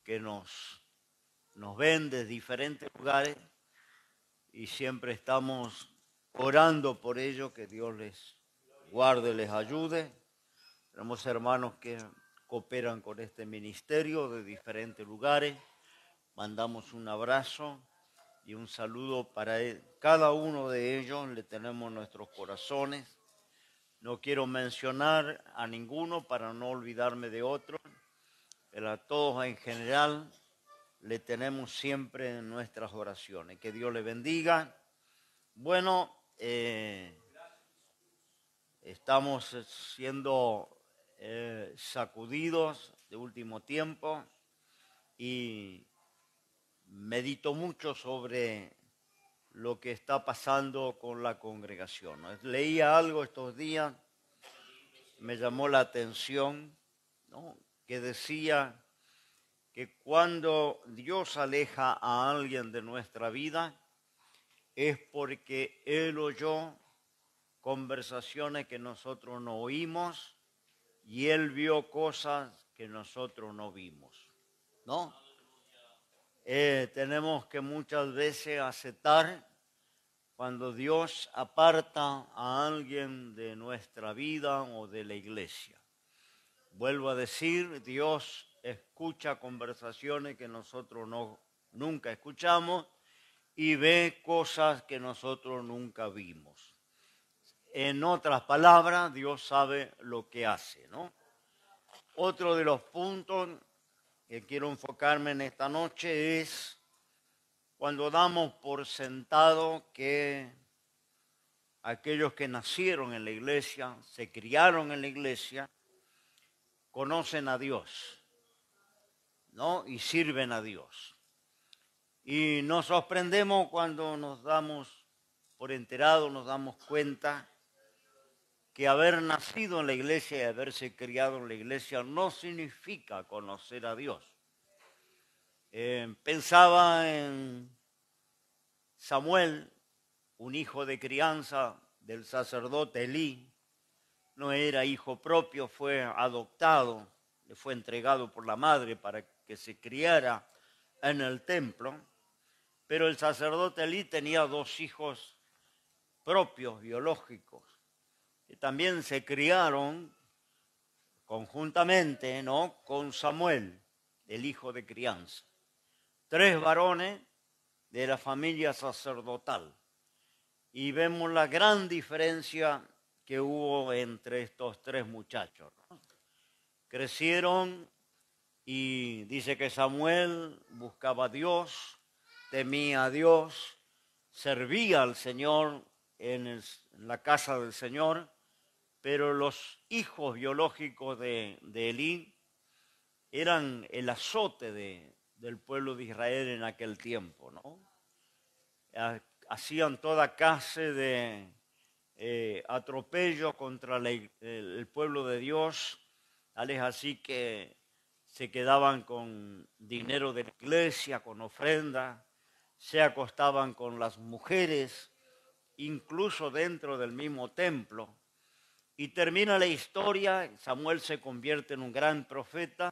que nos ven de diferentes lugares y siempre estamos orando por ellos, que Dios les guarde, les ayude. Tenemos hermanos que cooperan con este ministerio de diferentes lugares. Mandamos un abrazo y un saludo para cada uno de ellos. Le tenemos nuestros corazones. No quiero mencionar a ninguno para no olvidarme de otro, pero a todos en general le tenemos siempre en nuestras oraciones. Que Dios le bendiga. Bueno, estamos siendo sacudidos de último tiempo y medito mucho sobre lo que está pasando con la congregación. Leía algo estos días, me llamó la atención, ¿no?, que decía que cuando Dios aleja a alguien de nuestra vida es porque Él oyó conversaciones que nosotros no oímos y Él vio cosas que nosotros no vimos, ¿no? Tenemos que muchas veces aceptar cuando Dios aparta a alguien de nuestra vida o de la iglesia. Vuelvo a decir, Dios escucha conversaciones que nosotros nunca escuchamos y ve cosas que nosotros nunca vimos. En otras palabras, Dios sabe lo que hace, ¿no? Otro de los puntos que quiero enfocarme en esta noche es cuando damos por sentado que aquellos que nacieron en la iglesia, se criaron en la iglesia, conocen a Dios, ¿no?, y sirven a Dios. Y nos sorprendemos cuando nos damos por enterados, nos damos cuenta que haber nacido en la iglesia y haberse criado en la iglesia no significa conocer a Dios. Pensaba en Samuel, un hijo de crianza del sacerdote Elí. No era hijo propio, fue adoptado, le fue entregado por la madre para que se criara en el templo. Pero el sacerdote Elí tenía 2 hijos propios, biológicos, que también se criaron conjuntamente, ¿no?, con Samuel, el hijo de crianza. 3 varones de la familia sacerdotal. Y vemos la gran diferencia que hubo entre estos 3 muchachos, ¿no? Crecieron y dice que Samuel buscaba a Dios, temía a Dios, servía al Señor en la casa del Señor, pero los hijos biológicos de Elí eran el azote del pueblo de Israel en aquel tiempo, ¿no? Hacían toda clase de atropello contra el pueblo de Dios, tales así que se quedaban con dinero de la iglesia, con ofrenda, se acostaban con las mujeres, incluso dentro del mismo templo. Y termina la historia, Samuel se convierte en un gran profeta,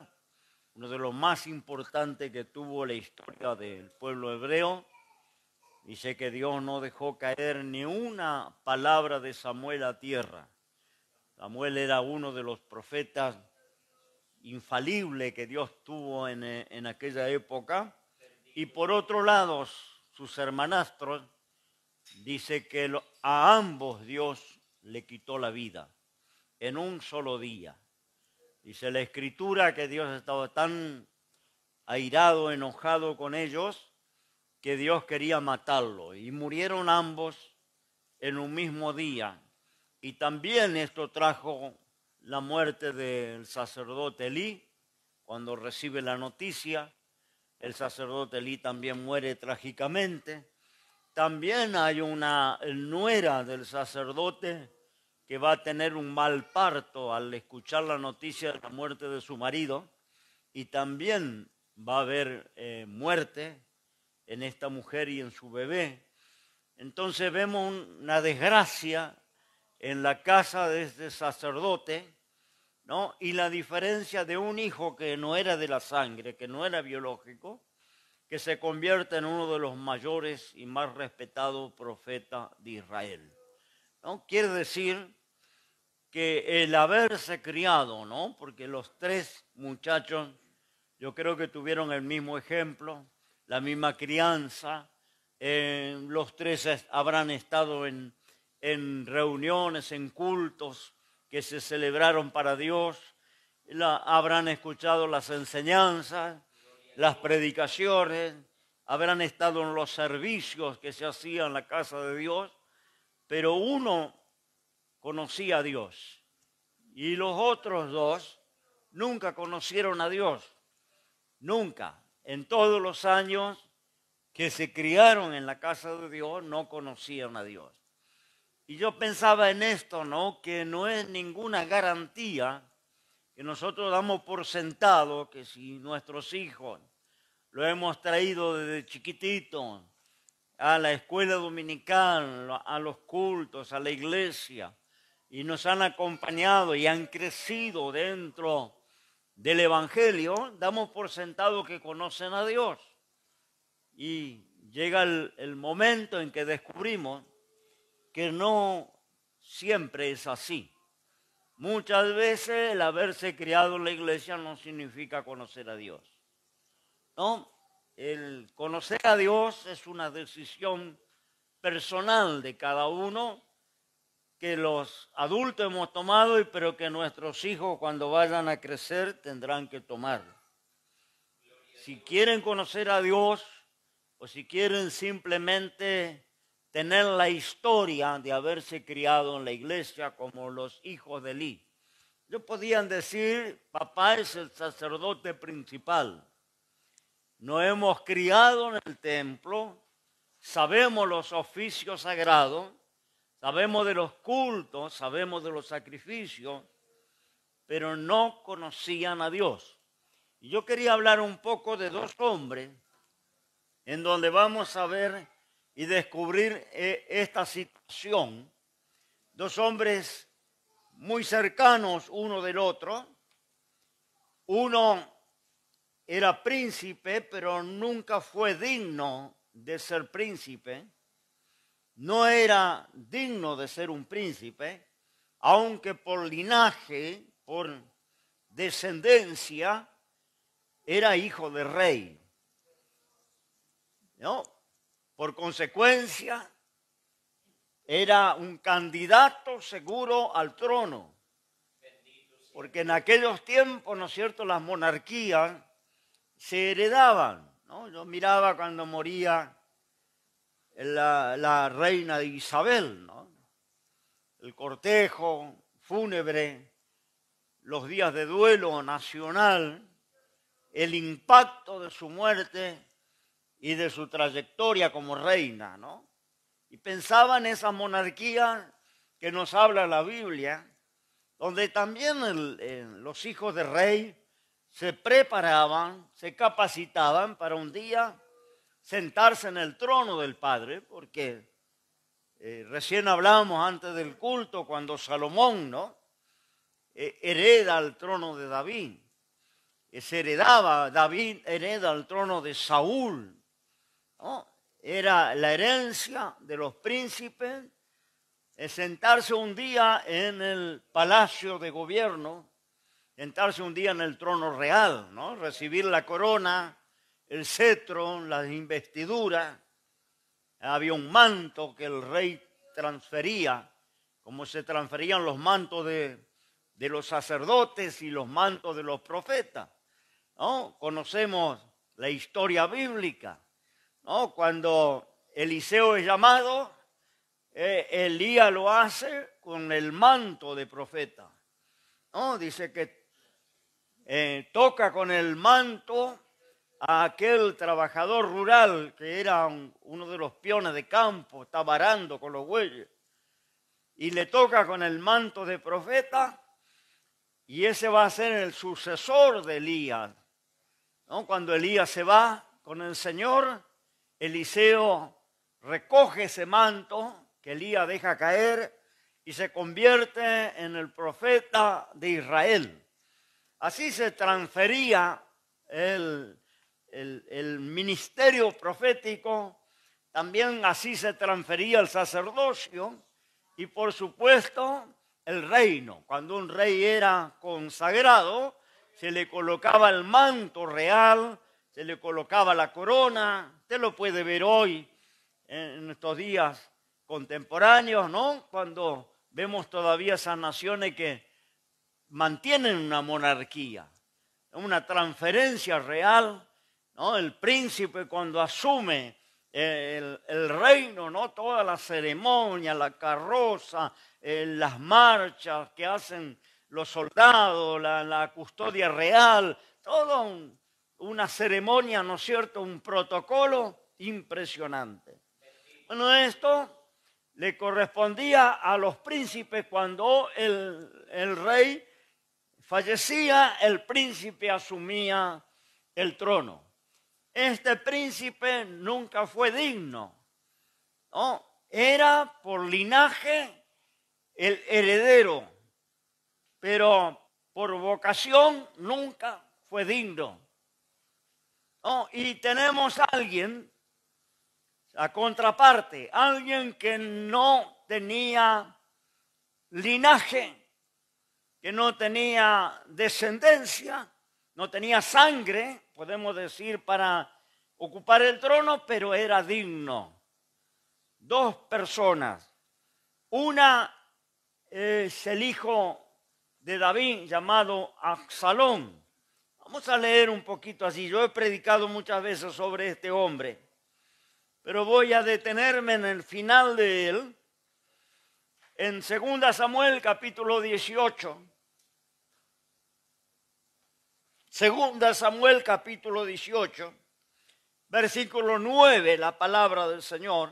uno de los más importantes que tuvo la historia del pueblo hebreo. Dice que Dios no dejó caer ni una palabra de Samuel a tierra. Samuel era uno de los profetas infalibles que Dios tuvo en aquella época. Y por otro lado, sus hermanastros, dice que a ambos Dios le quitó la vida en un solo día. Dice la Escritura que Dios estaba tan airado, enojado con ellos, que Dios quería matarlo. Y murieron ambos en un mismo día. Y también esto trajo la muerte del sacerdote Elí. Cuando recibe la noticia, el sacerdote Elí también muere trágicamente. También hay una nuera del sacerdote que va a tener un mal parto al escuchar la noticia de la muerte de su marido, y también va a haber muerte en esta mujer y en su bebé. Entonces vemos una desgracia en la casa de este sacerdote, ¿no? Y la diferencia de un hijo que no era de la sangre, que no era biológico, que se convierte en uno de los mayores y más respetados profetas de Israel, ¿no? Quiere decir que el haberse criado, ¿no? Porque los tres muchachos, yo creo que tuvieron el mismo ejemplo, la misma crianza, los tres habrán estado en reuniones, en cultos que se celebraron para Dios, habrán escuchado las enseñanzas, las predicaciones, habrán estado en los servicios que se hacían en la casa de Dios, pero uno conocía a Dios y los otros dos nunca conocieron a Dios, nunca. En todos los años que se criaron en la casa de Dios no conocían a Dios. Y yo pensaba en esto, ¿no? Que no es ninguna garantía que nosotros damos por sentado que si nuestros hijos lo hemos traído desde chiquitito a la escuela dominical, a los cultos, a la iglesia, y nos han acompañado y han crecido dentro del Evangelio, damos por sentado que conocen a Dios. Y llega el momento en que descubrimos que no siempre es así. Muchas veces el haberse criado en la iglesia no significa conocer a Dios, ¿no? El conocer a Dios es una decisión personal de cada uno que los adultos hemos tomado, pero que nuestros hijos cuando vayan a crecer tendrán que tomar. Si quieren conocer a Dios o si quieren simplemente tener la historia de haberse criado en la iglesia como los hijos de Elí, ellos podían decir, papá es el sacerdote principal. Nos hemos criado en el templo, sabemos los oficios sagrados, sabemos de los cultos, sabemos de los sacrificios, pero no conocían a Dios. Y yo quería hablar un poco de dos hombres en donde vamos a ver y descubrir esta situación. Dos hombres muy cercanos uno del otro. Uno era príncipe, pero nunca fue digno de ser príncipe. No era digno de ser un príncipe, aunque por linaje, por descendencia, era hijo de rey, ¿no? Por consecuencia, era un candidato seguro al trono, porque en aquellos tiempos, ¿no es cierto?, las monarquías se heredaban, ¿no? Yo miraba cuando moría la reina Isabel, ¿no? El cortejo fúnebre, los días de duelo nacional, el impacto de su muerte y de su trayectoria como reina, ¿no? Y pensaba en esa monarquía que nos habla la Biblia, donde también los hijos de rey se preparaban, se capacitaban para un día sentarse en el trono del Padre, porque recién hablamos antes del culto cuando Salomón, ¿no? Hereda el trono de David. Se heredaba, David hereda el trono de Saúl, ¿no? Era la herencia de los príncipes, sentarse un día en el palacio de gobierno, sentarse un día en el trono real, ¿no? Recibir la corona, el cetro, las investiduras. Había un manto que el rey transfería, como se transferían los mantos de los sacerdotes y los mantos de los profetas, ¿no? Conocemos la historia bíblica, ¿no? Cuando Eliseo es llamado, Elías lo hace con el manto de profeta, ¿no? Dice que toca con el manto a aquel trabajador rural que era uno de los peones de campo, estaba arando con los bueyes, y le toca con el manto de profeta, y ese va a ser el sucesor de Elías, ¿no? Cuando Elías se va con el Señor, Eliseo recoge ese manto que Elías deja caer y se convierte en el profeta de Israel. Así se transfería el ministerio profético, también así se transfería el sacerdocio y por supuesto el reino. Cuando un rey era consagrado, se le colocaba el manto real, se le colocaba la corona. Usted lo puede ver hoy en estos días contemporáneos, ¿no? Cuando vemos todavía esas naciones que mantienen una monarquía, una transferencia real, ¿no? El príncipe cuando asume el reino, ¿no? Toda la ceremonia, la carroza, las marchas que hacen los soldados, la custodia real, toda una ceremonia, ¿no es cierto? Un protocolo impresionante. Bueno, esto le correspondía a los príncipes cuando el rey fallecía, el príncipe asumía el trono. Este príncipe nunca fue digno, ¿no? Era por linaje el heredero, pero por vocación nunca fue digno, ¿no? Y tenemos a alguien, la contraparte, alguien que no tenía linaje, que no tenía descendencia, no tenía sangre, podemos decir, para ocupar el trono, pero era digno. Dos personas. Una es el hijo de David llamado Absalón. Vamos a leer un poquito así. Yo he predicado muchas veces sobre este hombre, pero voy a detenerme en el final de él. En 2 Samuel capítulo 18. 2 Samuel capítulo 18, versículo 9, la palabra del Señor.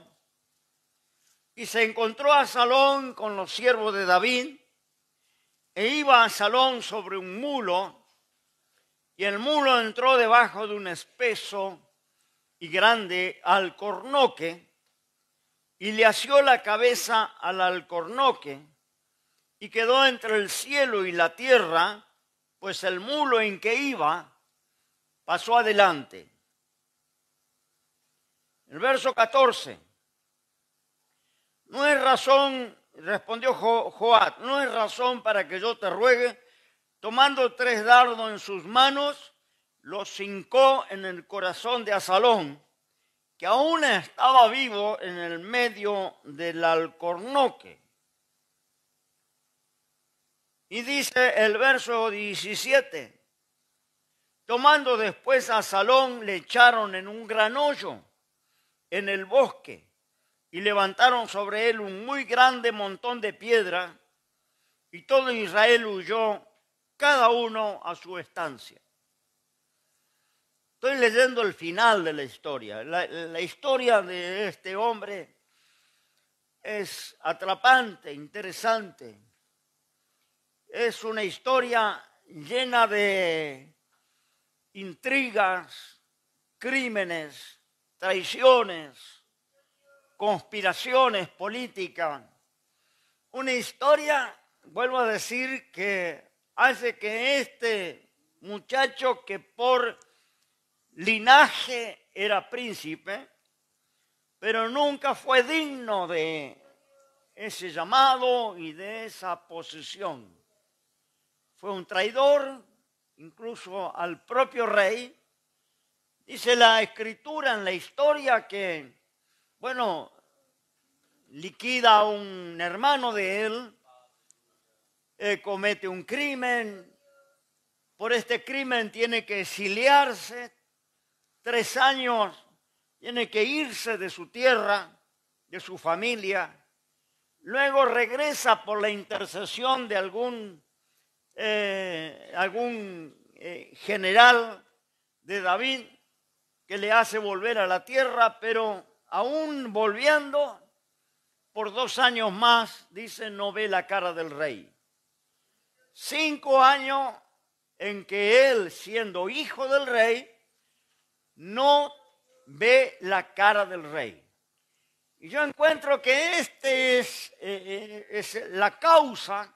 Y se encontró Absalón con los siervos de David, e iba Absalón sobre un mulo, y el mulo entró debajo de un espeso y grande alcornoque, y le asió la cabeza al alcornoque, y quedó entre el cielo y la tierra, pues el mulo en que iba pasó adelante. El verso 14. No es razón, respondió Joab, no es razón para que yo te ruegue. Tomando 3 dardos en sus manos, los hincó en el corazón de Absalón, que aún estaba vivo en el medio del alcornoque. Y dice el verso 17, tomando después a Absalón, le echaron en un gran hoyo en el bosque y levantaron sobre él un muy grande montón de piedra, y todo Israel huyó, cada uno a su estancia. Estoy leyendo el final de la historia. La historia de este hombre es atrapante, interesante. Es una historia llena de intrigas, crímenes, traiciones, conspiraciones políticas. Una historia, vuelvo a decir, que hace que este muchacho que por linaje era príncipe, pero nunca fue digno de ese llamado y de esa posición. Fue un traidor, incluso al propio rey. Dice la escritura en la historia que, bueno, liquida a un hermano de él, comete un crimen, por este crimen tiene que exiliarse, 3 años tiene que irse de su tierra, de su familia, luego regresa por la intercesión de algún general de David que le hace volver a la tierra, pero aún volviendo por 2 años más, dice, no ve la cara del rey. 5 años en que él, siendo hijo del rey, no ve la cara del rey. Y yo encuentro que este es la causa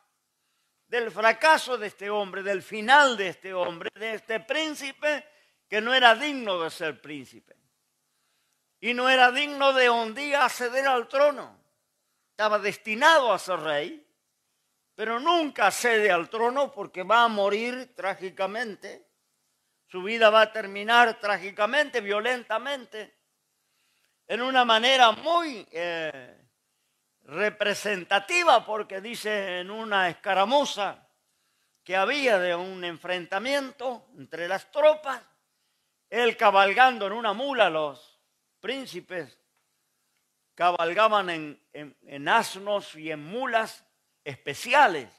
del fracaso de este hombre, del final de este hombre, de este príncipe que no era digno de ser príncipe. Y no era digno de un día acceder al trono. Estaba destinado a ser rey, pero nunca accede al trono porque va a morir trágicamente. Su vida va a terminar trágicamente, violentamente, en una manera muy representativa, porque dice en una escaramuza que había de un enfrentamiento entre las tropas, él cabalgando en una mula, los príncipes cabalgaban en asnos y en mulas especiales.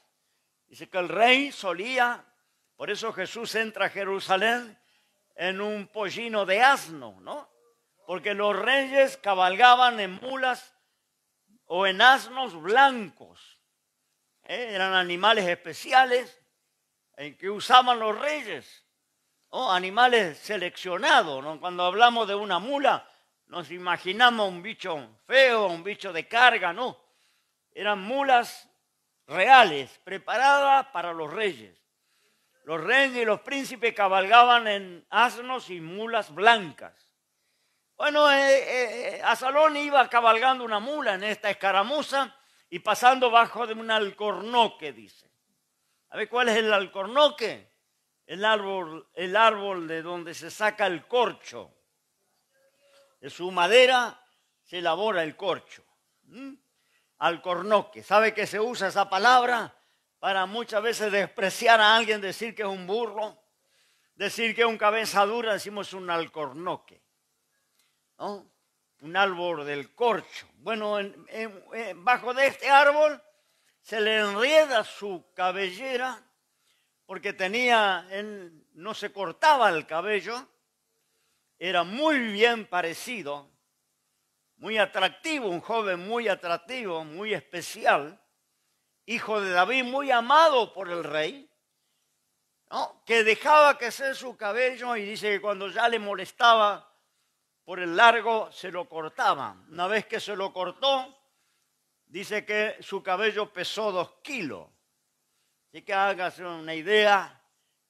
Dice que el rey solía, por eso Jesús entra a Jerusalén en un pollino de asno, ¿no? Porque los reyes cabalgaban en mulas o en asnos blancos. Eran animales especiales en que usaban los reyes, ¿no? Animales seleccionados, ¿no? Cuando hablamos de una mula, nos imaginamos un bicho feo, un bicho de carga, no. Eran mulas reales, preparadas para los reyes. Los reyes y los príncipes cabalgaban en asnos y mulas blancas. Bueno, Absalón iba cabalgando una mula en esta escaramuza y pasando bajo de un alcornoque, dice. ¿Sabe cuál es el alcornoque? El árbol de donde se saca el corcho. De su madera se elabora el corcho. Alcornoque. ¿Sabe que se usa esa palabra para muchas veces despreciar a alguien, decir que es un burro, decir que es un cabeza dura? Decimos un alcornoque, ¿no? Un árbol del corcho. Bueno, bajo de este árbol se le enrieda su cabellera porque no se cortaba el cabello. Era muy bien parecido, muy atractivo, un joven muy atractivo, muy especial, hijo de David, muy amado por el rey, ¿no? Que dejaba crecer su cabello y dice que cuando ya le molestaba por el largo, se lo cortaba. Una vez que se lo cortó, dice que su cabello pesó 2 kilos. Así que hágase una idea,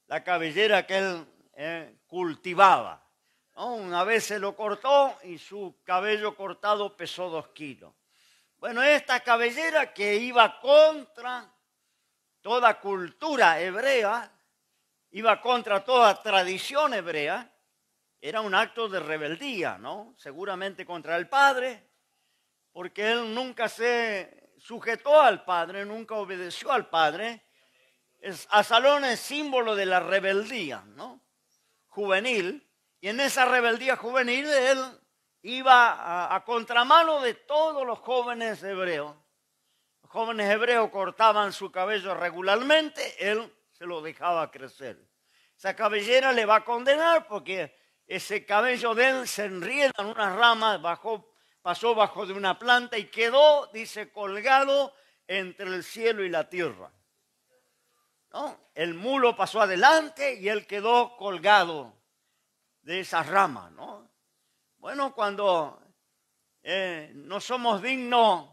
la cabellera que él cultivaba. ¿No? Una vez se lo cortó y su cabello cortado pesó 2 kilos. Bueno, esta cabellera que iba contra toda cultura hebrea, iba contra toda tradición hebrea, era un acto de rebeldía, ¿no? Seguramente contra el padre, porque él nunca se sujetó al padre, nunca obedeció al padre. Absalón es símbolo de la rebeldía, ¿no? Juvenil. Y en esa rebeldía juvenil él iba a contramano de todos los jóvenes hebreos. Los jóvenes hebreos cortaban su cabello regularmente, él se lo dejaba crecer. Esa cabellera le va a condenar porque ese cabello de él se enrieda en unas ramas, pasó bajo de una planta y quedó, dice, colgado entre el cielo y la tierra, ¿no? El mulo pasó adelante y él quedó colgado de esas ramas, ¿no? Bueno, cuando no somos dignos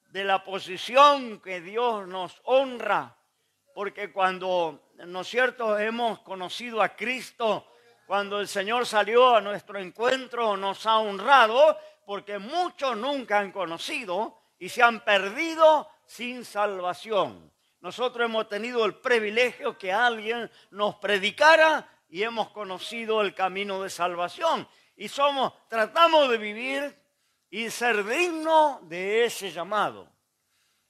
de la posición que Dios nos honra, porque cuando, ¿no es cierto?, hemos conocido a Cristo, cuando el Señor salió a nuestro encuentro, nos ha honrado, porque muchos nunca han conocido y se han perdido sin salvación. Nosotros hemos tenido el privilegio que alguien nos predicara y hemos conocido el camino de salvación. Y tratamos de vivir y ser dignos de ese llamado.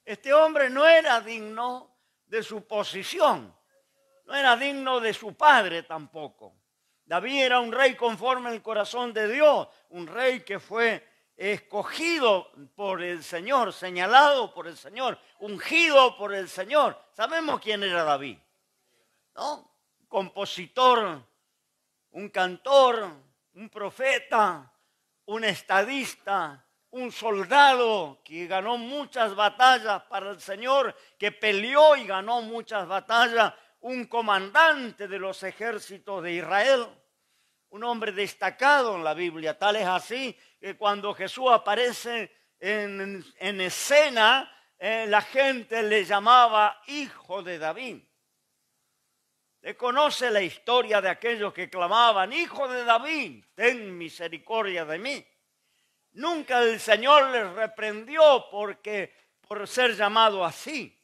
Este hombre no era digno de su posición, no era digno de su padre tampoco. David era un rey conforme al corazón de Dios, un rey que fue escogido por el Señor, señalado por el Señor, ungido por el Señor. Sabemos quién era David, ¿no? Compositor, un cantor, un profeta, un estadista, un soldado que ganó muchas batallas para el Señor, que peleó y ganó muchas batallas, un comandante de los ejércitos de Israel, un hombre destacado en la Biblia. Tal es así que cuando Jesús aparece en escena, la gente le llamaba hijo de David. ¿Se conoce la historia de aquellos que clamaban, hijo de David, ten misericordia de mí? Nunca el Señor les reprendió por ser llamado así.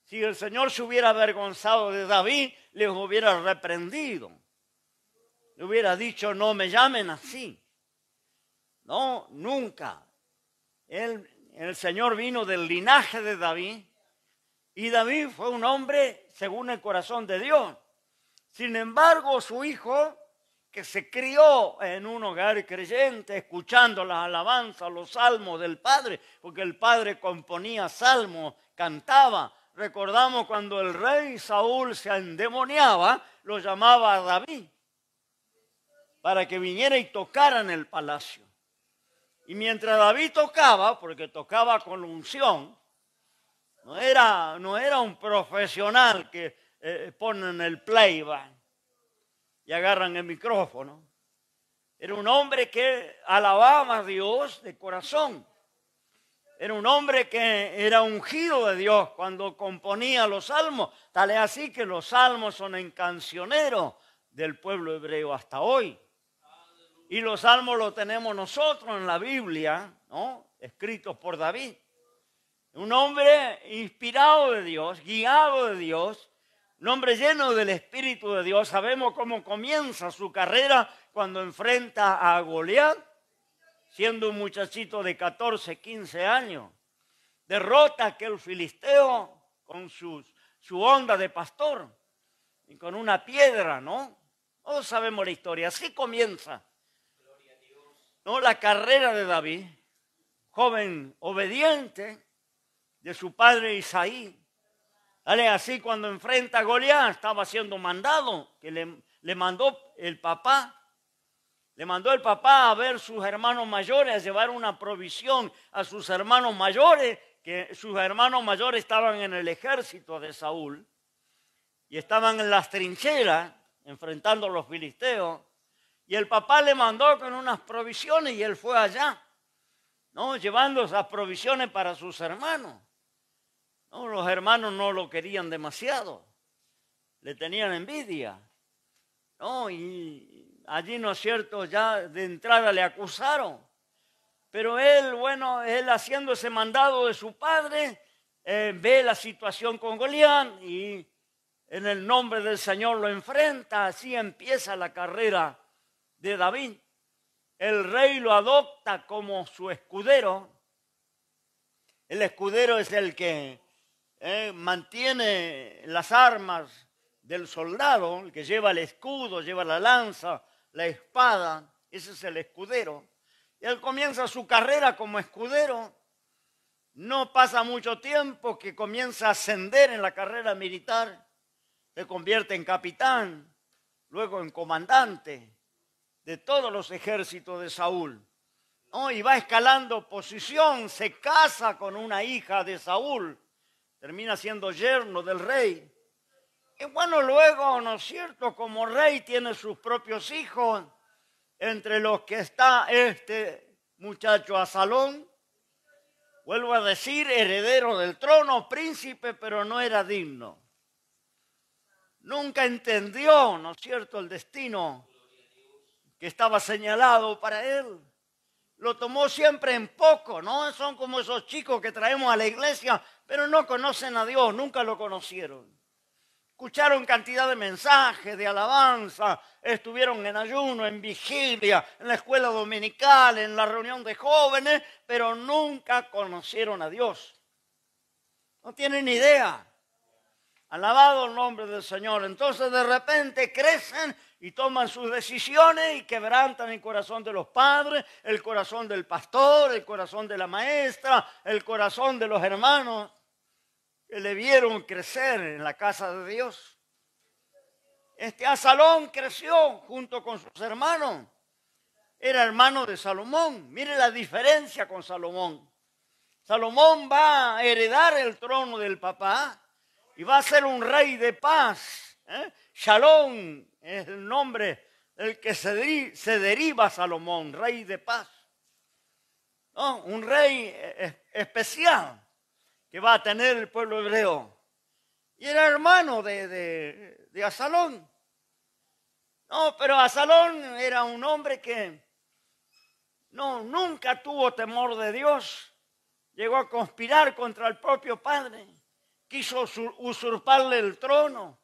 Si el Señor se hubiera avergonzado de David, les hubiera reprendido. Le hubiera dicho, no me llamen así. No, nunca. El Señor vino del linaje de David. Y David fue un hombre según el corazón de Dios. Sin embargo, su hijo, que se crió en un hogar creyente, escuchando las alabanzas, los salmos del padre, porque el padre componía salmos, cantaba. Recordamos cuando el rey Saúl se endemoniaba, lo llamaba a David para que viniera y tocara en el palacio. Y mientras David tocaba, porque tocaba con unción, no era un profesional que ponen el playback y agarran el micrófono. Era un hombre que alababa a Dios de corazón. Era un hombre que era ungido de Dios cuando componía los salmos. Tal es así que los salmos son en cancioneros del pueblo hebreo hasta hoy. Y los salmos los tenemos nosotros en la Biblia, ¿no? Escritos por David. Un hombre inspirado de Dios, guiado de Dios, un hombre lleno del Espíritu de Dios. Sabemos cómo comienza su carrera cuando enfrenta a Goliat, siendo un muchachito de 14, 15 años. Derrota a aquel filisteo con su onda de pastor y con una piedra, ¿no? Todos sabemos la historia. Así comienza, ¿no?, la carrera de David, joven obediente de su padre Isaí. Dale, así cuando enfrenta a Goliat, estaba siendo mandado, que le mandó el papá. Le mandó el papá a ver sus hermanos mayores, a llevar una provisión a sus hermanos mayores, que sus hermanos mayores estaban en el ejército de Saúl y estaban en las trincheras enfrentando a los filisteos. Y el papá le mandó con unas provisiones y él fue allá, ¿no?, llevando esas provisiones para sus hermanos. No, los hermanos no lo querían demasiado, le tenían envidia, ¿no? Y allí, ¿no es cierto?, ya de entrada le acusaron. Pero él haciendo ese mandado de su padre, ve la situación con Goliat y en el nombre del Señor lo enfrenta. Así empieza la carrera de David. El rey lo adopta como su escudero. El escudero es el que mantiene las armas del soldado, el que lleva el escudo, lleva la lanza, la espada. Ese es el escudero. Y él comienza su carrera como escudero. No pasa mucho tiempo que comienza a ascender en la carrera militar. Se convierte en capitán, luego en comandante de todos los ejércitos de Saúl. ¿No? Y va escalando posición, se casa con una hija de Saúl, termina siendo yerno del rey. Y bueno, luego, ¿no es cierto?, como rey tiene sus propios hijos, entre los que está este muchacho Absalón, vuelvo a decir, heredero del trono, príncipe, pero no era digno. Nunca entendió, ¿no es cierto?, el destino que estaba señalado para él. Lo tomó siempre en poco, ¿no? Son como esos chicos que traemos a la iglesia, pero no conocen a Dios, nunca lo conocieron. Escucharon cantidad de mensajes, de alabanza, estuvieron en ayuno, en vigilia, en la escuela dominical, en la reunión de jóvenes, pero nunca conocieron a Dios. No tienen idea. Alabado el nombre del Señor. Entonces de repente crecen y toman sus decisiones y quebrantan el corazón de los padres, el corazón del pastor, el corazón de la maestra, el corazón de los hermanos que le vieron crecer en la casa de Dios. Absalón creció junto con sus hermanos. Era hermano de Salomón. Mire la diferencia con Salomón. Salomón va a heredar el trono del papá y va a ser un rey de paz. Shalom es el nombre del que se deriva Salomón, rey de paz. ¿No? Un rey especial, que va a tener el pueblo hebreo. Y era hermano de Absalón. No, pero Absalón era un hombre que nunca tuvo temor de Dios. Llegó a conspirar contra el propio padre. Quiso usurparle el trono.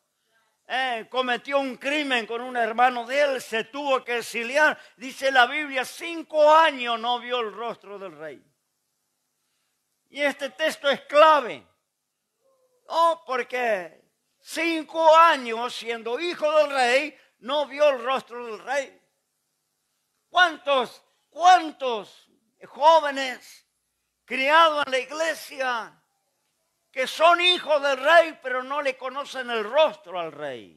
Cometió un crimen con un hermano de él. Se tuvo que exiliar. Dice la Biblia, 5 años no vio el rostro del rey. Y este texto es clave. No, porque 5 años siendo hijo del rey, no vio el rostro del rey. ¿Cuántos jóvenes criados en la iglesia que son hijos del rey, pero no le conocen el rostro al rey?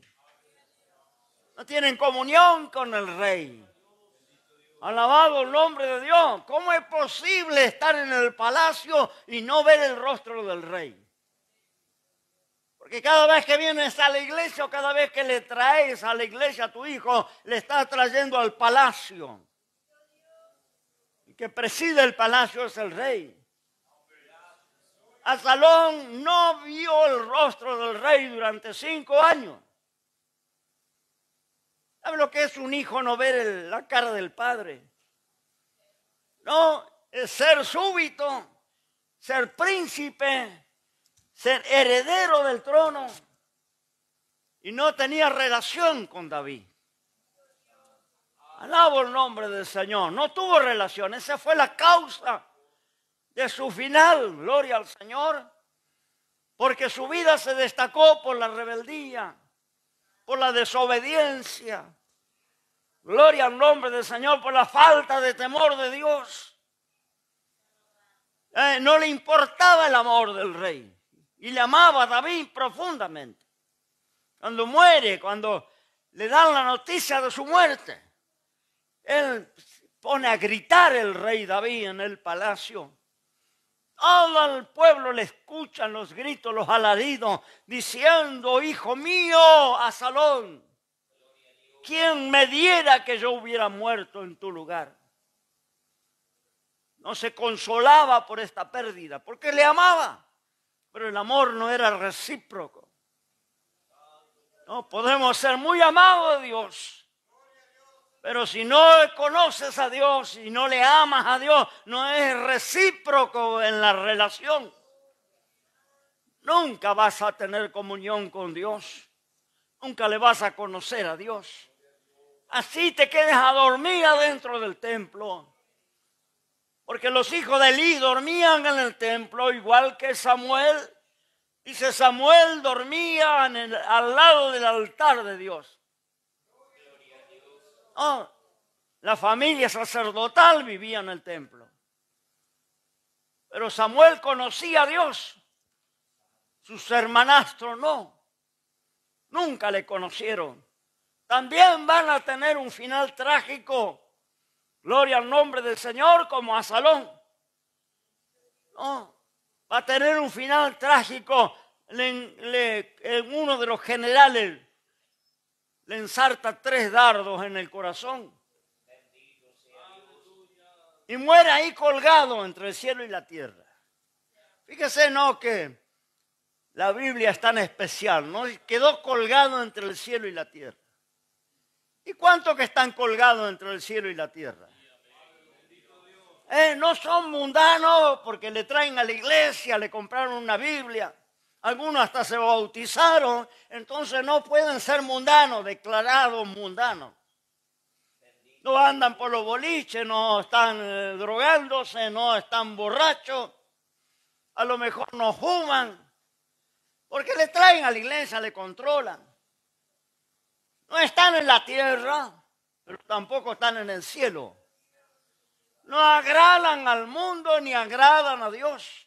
No tienen comunión con el rey. Alabado el nombre de Dios. ¿Cómo es posible estar en el palacio y no ver el rostro del rey? Porque cada vez que vienes a la iglesia o cada vez que le traes a la iglesia a tu hijo, le estás trayendo al palacio. El que preside el palacio es el rey. Absalón no vio el rostro del rey durante 5 años. ¿Sabe lo que es un hijo no ver la cara del padre? No, es ser súbito, ser príncipe, ser heredero del trono. Y no tenía relación con David. Alabo el nombre del Señor. No tuvo relación. Esa fue la causa de su final. Gloria al Señor. Porque su vida se destacó por la rebeldía, por la desobediencia. Gloria al nombre del Señor, por la falta de temor de Dios. No le importaba el amor del rey. Y le amaba a David profundamente. Cuando muere, cuando le dan la noticia de su muerte, él pone a gritar el rey David en el palacio. Todo el pueblo le escuchan los gritos, los alaridos, diciendo: hijo mío, Absalón, ¿quién me diera que yo hubiera muerto en tu lugar? No se consolaba por esta pérdida, porque le amaba, pero el amor no era recíproco. No podemos ser muy amados de Dios, pero si no conoces a Dios y no le amas a Dios, no es recíproco en la relación. Nunca vas a tener comunión con Dios. Nunca le vas a conocer a Dios. Así te quedes a dormir adentro del templo. Porque los hijos de Elí dormían en el templo igual que Samuel. Dice, Samuel dormía al lado del altar de Dios. Oh, la familia sacerdotal vivía en el templo. Pero Samuel conocía a Dios. Sus hermanastros no. Nunca le conocieron. También van a tener un final trágico. Gloria al nombre del Señor, como Absalón. No, va a tener un final trágico. Uno de los generales le ensarta 3 dardos en el corazón. Y muere ahí colgado entre el cielo y la tierra. Fíjese, no, que la Biblia es tan especial, ¿no? Quedó colgado entre el cielo y la tierra. ¿Y cuántos que están colgados entre el cielo y la tierra? No son mundanos porque le traen a la iglesia, le compraron una Biblia. Algunos hasta se bautizaron, entonces no pueden ser mundanos, declarados mundanos. No andan por los boliches, no están drogándose, no están borrachos. A lo mejor no fuman, porque le traen a la iglesia, le controlan. No están en la tierra, pero tampoco están en el cielo. No agradan al mundo ni agradan a Dios.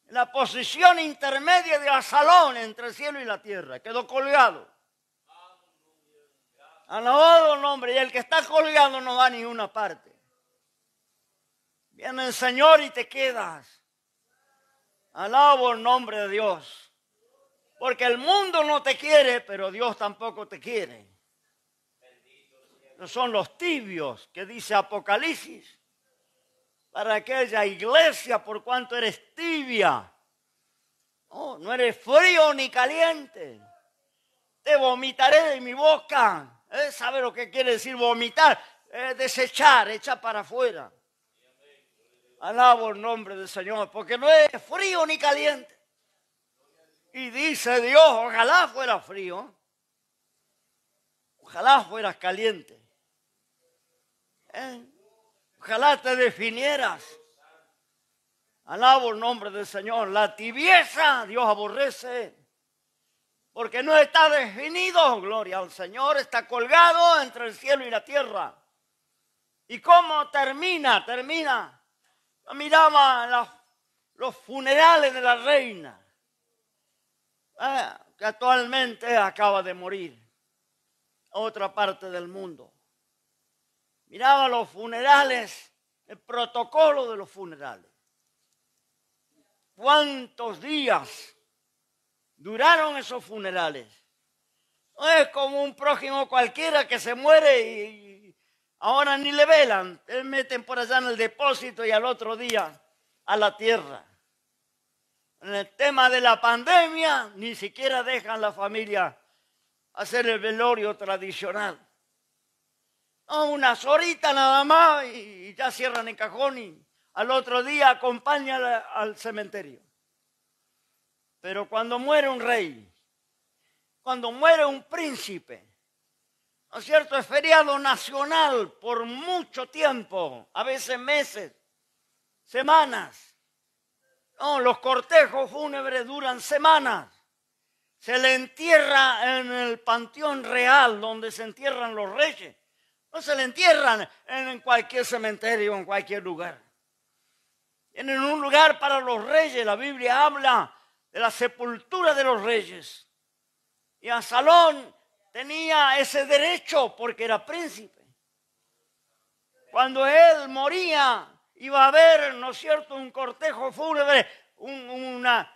La posición intermedia de Absalón entre el cielo y la tierra quedó colgado. Alabado el nombre. Y el que está colgado no va a ninguna parte. Viene el Señor y te quedas. Alabo el nombre de Dios. Porque el mundo no te quiere, pero Dios tampoco te quiere. No son los tibios que dice Apocalipsis. Para aquella iglesia, por cuanto eres tibia, No, no eres frío ni caliente. Te vomitaré de mi boca. ¿Sabe lo que quiere decir vomitar? Desechar, echar para afuera. Alabo el nombre del Señor, porque no es frío ni caliente. Y dice Dios, ojalá fuera frío. Ojalá fueras caliente. Ojalá te definieras. Alabo el nombre del Señor. La tibieza Dios aborrece. Porque no está definido, gloria al Señor, está colgado entre el cielo y la tierra. ¿Y cómo termina? Termina. Yo miraba los funerales de la reina, que actualmente acaba de morir, otra parte del mundo. Miraba los funerales, el protocolo de los funerales. ¿Cuántos días duraron esos funerales? No es como un prójimo cualquiera que se muere y ahora ni le velan. Te meten por allá en el depósito y al otro día a la tierra. En el tema de la pandemia ni siquiera dejan la familia hacer el velorio tradicional. No, unas horitas nada más y ya cierran el cajón y al otro día acompañan al cementerio. Pero cuando muere un rey, cuando muere un príncipe, ¿no es cierto? Es feriado nacional por mucho tiempo, a veces meses, semanas. No, los cortejos fúnebres duran semanas. Se le entierra en el panteón real donde se entierran los reyes. No se le entierran en cualquier cementerio, en cualquier lugar. Tienen un lugar para los reyes. La Biblia habla de la sepultura de los reyes. Y Absalón tenía ese derecho porque era príncipe. Cuando él moría, iba a haber, ¿no es cierto?, un cortejo fúnebre, una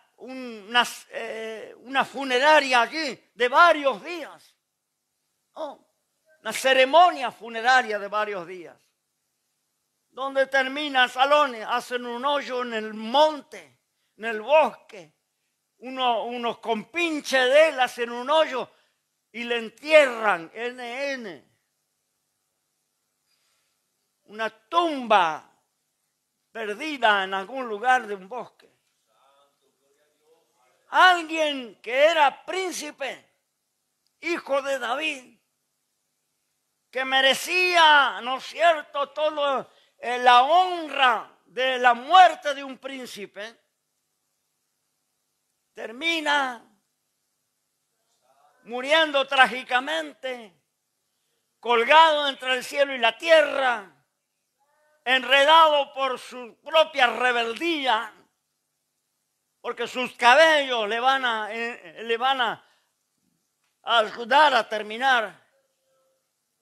funeraria allí de varios días. Oh, una ceremonia funeraria de varios días. Donde termina Absalón, hacen un hoyo en el monte, en el bosque. Unos compinches de él hacen un hoyo y le entierran, una tumba perdida en algún lugar de un bosque. Alguien que era príncipe, hijo de David, que merecía, ¿no es cierto?, toda la honra de la muerte de un príncipe, termina muriendo trágicamente, colgado entre el cielo y la tierra, enredado por su propia rebeldía, porque sus cabellos le van a ayudar a terminar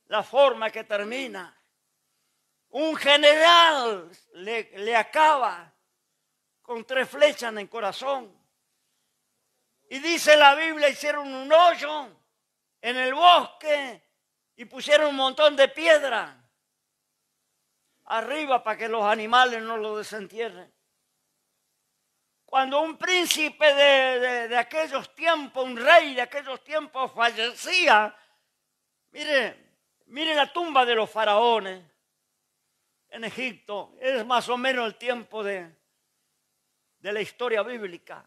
la forma que termina. Un general le acaba con 3 flechas en el corazón. Y dice la Biblia, hicieron un hoyo en el bosque y pusieron un montón de piedra arriba para que los animales no lo desentierren. Cuando un príncipe de aquellos tiempos, un rey de aquellos tiempos fallecía, mire la tumba de los faraones en Egipto, es más o menos el tiempo de la historia bíblica.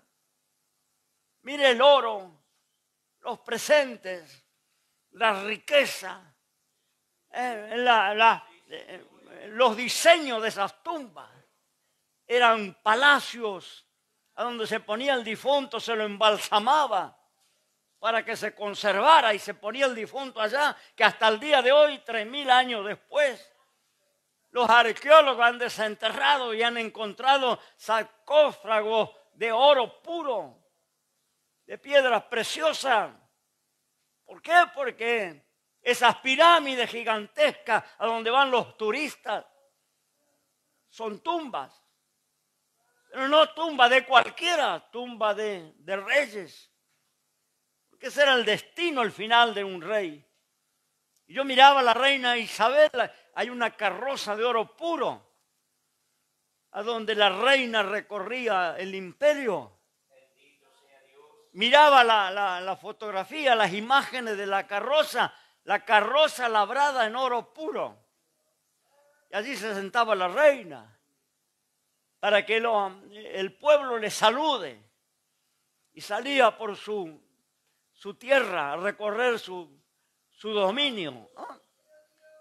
Mire el oro, los presentes, la riqueza, los diseños de esas tumbas. Eran palacios a donde se ponía el difunto, se lo embalsamaba para que se conservara y se ponía el difunto allá, que hasta el día de hoy, 3000 años después, los arqueólogos han desenterrado y han encontrado sarcófagos de oro puro, de piedras preciosas. ¿Por qué? Porque esas pirámides gigantescas a donde van los turistas son tumbas. Pero no tumba de cualquiera, tumba de reyes. Porque ese era el destino, el final de un rey. Y yo miraba a la reina Isabel, hay una carroza de oro puro, a donde la reina recorría el imperio. miraba la fotografía, las imágenes de la carroza labrada en oro puro. Y allí se sentaba la reina para que el pueblo le salude. Y salía por su tierra a recorrer su dominio, ¿no?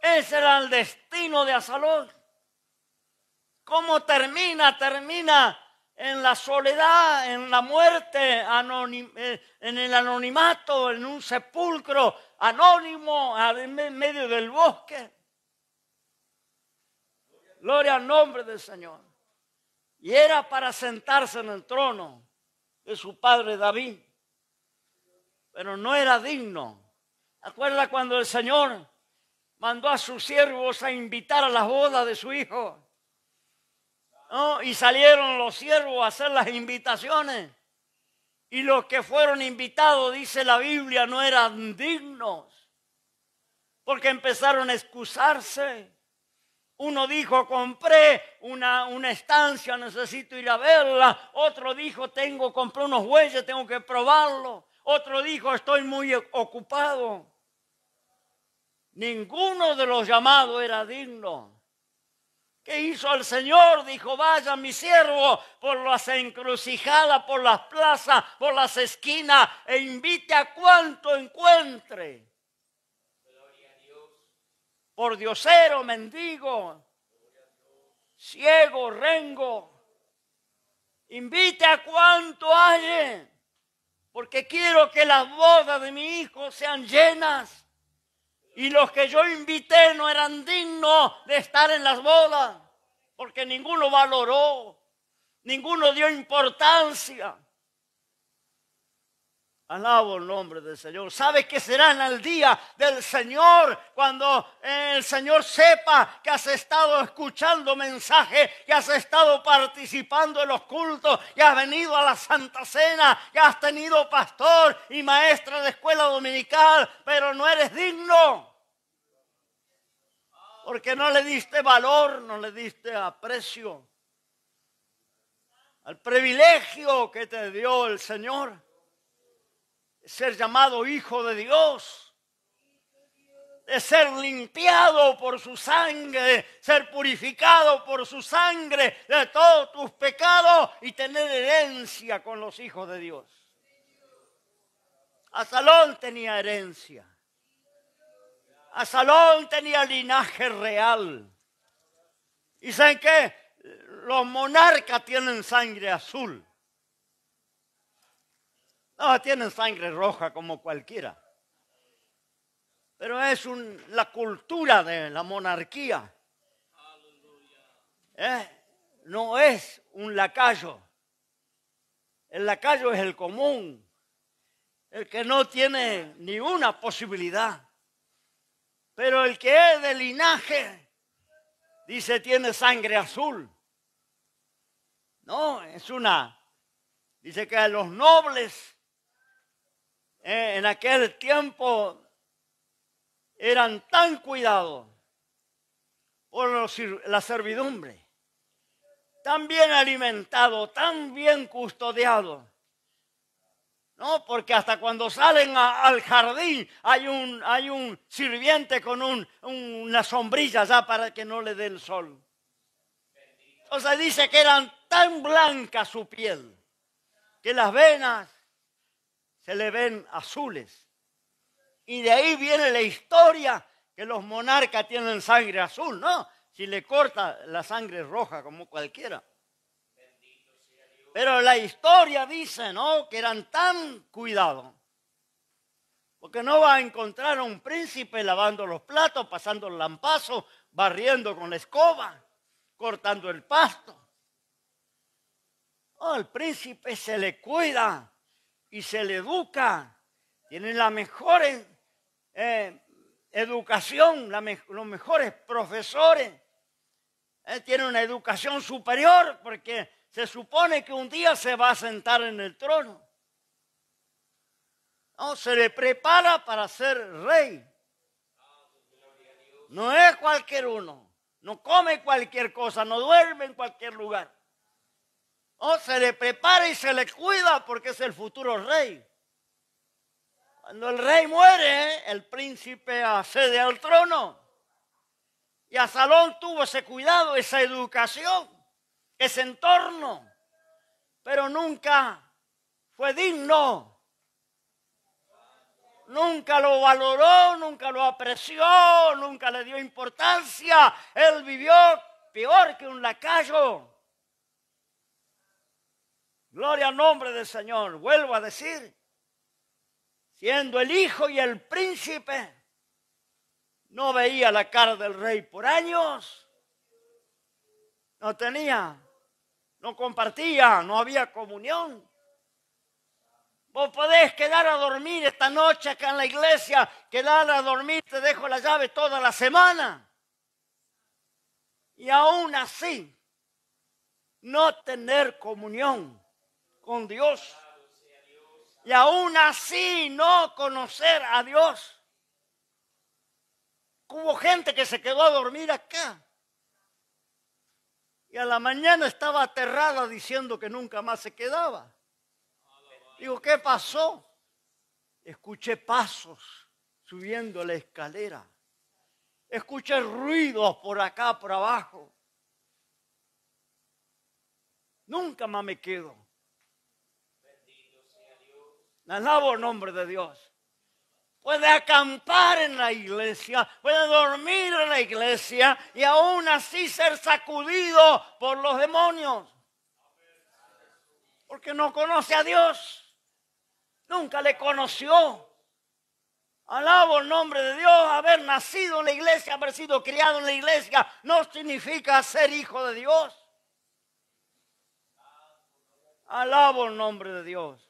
Ese era el destino de Absalón. ¿Cómo termina? Termina en la soledad, en la muerte, en el anonimato, en un sepulcro anónimo en medio del bosque. Gloria al nombre del Señor. Y era para sentarse en el trono de su padre David, pero no era digno. ¿Acuerda cuando el Señor mandó a sus siervos a invitar a las bodas de su hijo? ¿No? Y salieron los siervos a hacer las invitaciones. Y los que fueron invitados, dice la Biblia, no eran dignos. Porque empezaron a excusarse. Uno dijo, compré una estancia, necesito ir a verla. Otro dijo, compré unos bueyes, tengo que probarlo. Otro dijo, estoy muy ocupado. Ninguno de los llamados era digno. ¿Qué hizo el Señor? Dijo, vaya mi siervo por las encrucijadas, por las plazas, por las esquinas, e invite a cuanto encuentre. Por diosero, mendigo, ciego, rengo. Invite a cuanto haya, porque quiero que las bodas de mi hijo sean llenas. Y los que yo invité no eran dignos de estar en las bodas, porque ninguno valoró, ninguno dio importancia. Alabo el nombre del Señor. ¿Sabes qué será en el día del Señor? Cuando el Señor sepa que has estado escuchando mensajes, que has estado participando en los cultos, que has venido a la Santa Cena, que has tenido pastor y maestra de escuela dominical, pero no eres digno. Porque no le diste valor, no le diste aprecio al privilegio que te dio el Señor. Ser llamado hijo de Dios, de ser limpiado por su sangre, ser purificado por su sangre de todos tus pecados y tener herencia con los hijos de Dios. Absalón tenía herencia. Absalón tenía linaje real. ¿Y saben qué? Los monarcas tienen sangre azul. No, tienen sangre roja como cualquiera. Pero es la cultura de la monarquía. No es un lacayo. El lacayo es el común. El que no tiene ni una posibilidad. Pero el que es de linaje, dice, tiene sangre azul. No, dice que los nobles en aquel tiempo eran tan cuidados por la servidumbre, tan bien alimentados, tan bien custodiados, ¿no? Porque hasta cuando salen al jardín hay un sirviente con una sombrilla ya para que no le dé el sol. O sea, dice que eran tan blanca su piel que las venas se le ven azules. Y de ahí viene la historia que los monarcas tienen sangre azul, ¿no? Si le corta la sangre roja como cualquiera. Pero la historia dice, ¿no? Que eran tan cuidados. Porque no va a encontrar a un príncipe lavando los platos, pasando el lampazo, barriendo con la escoba, cortando el pasto. Oh, al príncipe se le cuida y se le educa. Tienen la mejor educación, los mejores profesores. Tiene una educación superior porque se supone que un día se va a sentar en el trono. No, se le prepara para ser rey. No es cualquier uno. No come cualquier cosa, no duerme en cualquier lugar. Oh, se le prepara y se le cuida porque es el futuro rey. Cuando el rey muere, el príncipe accede al trono. Y Absalón tuvo ese cuidado, esa educación, ese entorno. Pero nunca fue digno. Nunca lo valoró, nunca lo apreció, nunca le dio importancia. Él vivió peor que un lacayo. Gloria al nombre del Señor. Vuelvo a decir, siendo el hijo y el príncipe, no veía la cara del rey por años. No tenía, no compartía, no había comunión. Vos podés quedar a dormir esta noche acá en la iglesia, quedar a dormir, te dejo la llave toda la semana. Y aún así, no tener comunión con Dios. Y aún así no conocer a Dios. Hubo gente que se quedó a dormir acá. Y a la mañana estaba aterrada diciendo que nunca más se quedaba. Digo, ¿qué pasó? Escuché pasos subiendo la escalera. Escuché ruidos por acá, por abajo. Nunca más me quedo. Alabo el nombre de Dios. Puede acampar en la iglesia, puede dormir en la iglesia y aún así ser sacudido por los demonios. Porque no conoce a Dios. Nunca le conoció. Alabo el nombre de Dios. Haber nacido en la iglesia, haber sido criado en la iglesia, no significa ser hijo de Dios. Alabo el nombre de Dios.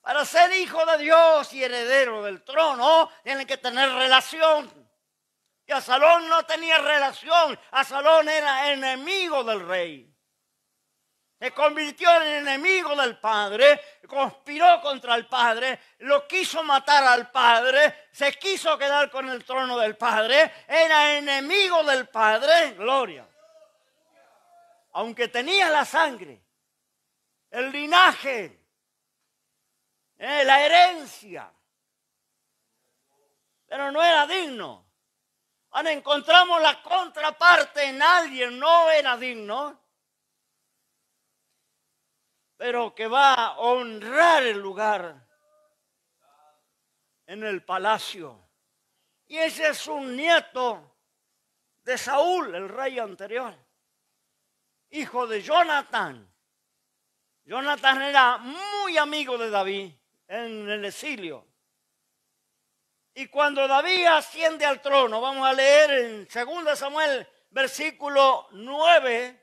Para ser hijo de Dios y heredero del trono, tienen que tener relación. Y Absalón no tenía relación. Absalón era enemigo del rey. Se convirtió en enemigo del padre, conspiró contra el padre, lo quiso matar al padre, se quiso quedar con el trono del padre, era enemigo del padre, gloria. Aunque tenía la sangre, el linaje, la herencia, pero no era digno. Ahora encontramos la contraparte en alguien, no era digno, pero que va a honrar el lugar en el palacio. Y ese es un nieto de Saúl, el rey anterior, hijo de Jonatán. Jonatán era muy amigo de David en el exilio. Y cuando David asciende al trono, vamos a leer en 2 Samuel, versículo 9,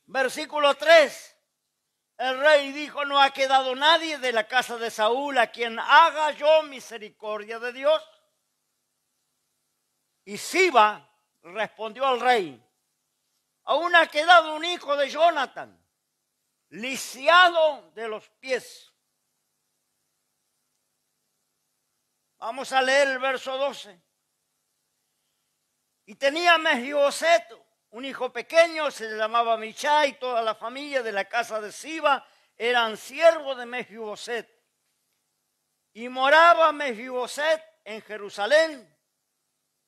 versículo 3, el rey dijo, no ha quedado nadie de la casa de Saúl a quien haga yo misericordia de Dios. Y Siba respondió al rey, aún ha quedado un hijo de Jonatán, lisiado de los pies. Vamos a leer el verso 12. Y tenía Mefiboset un hijo pequeño, se llamaba Michá, y toda la familia de la casa de Siba eran siervos de Mefiboset. Y moraba Mefiboset en Jerusalén,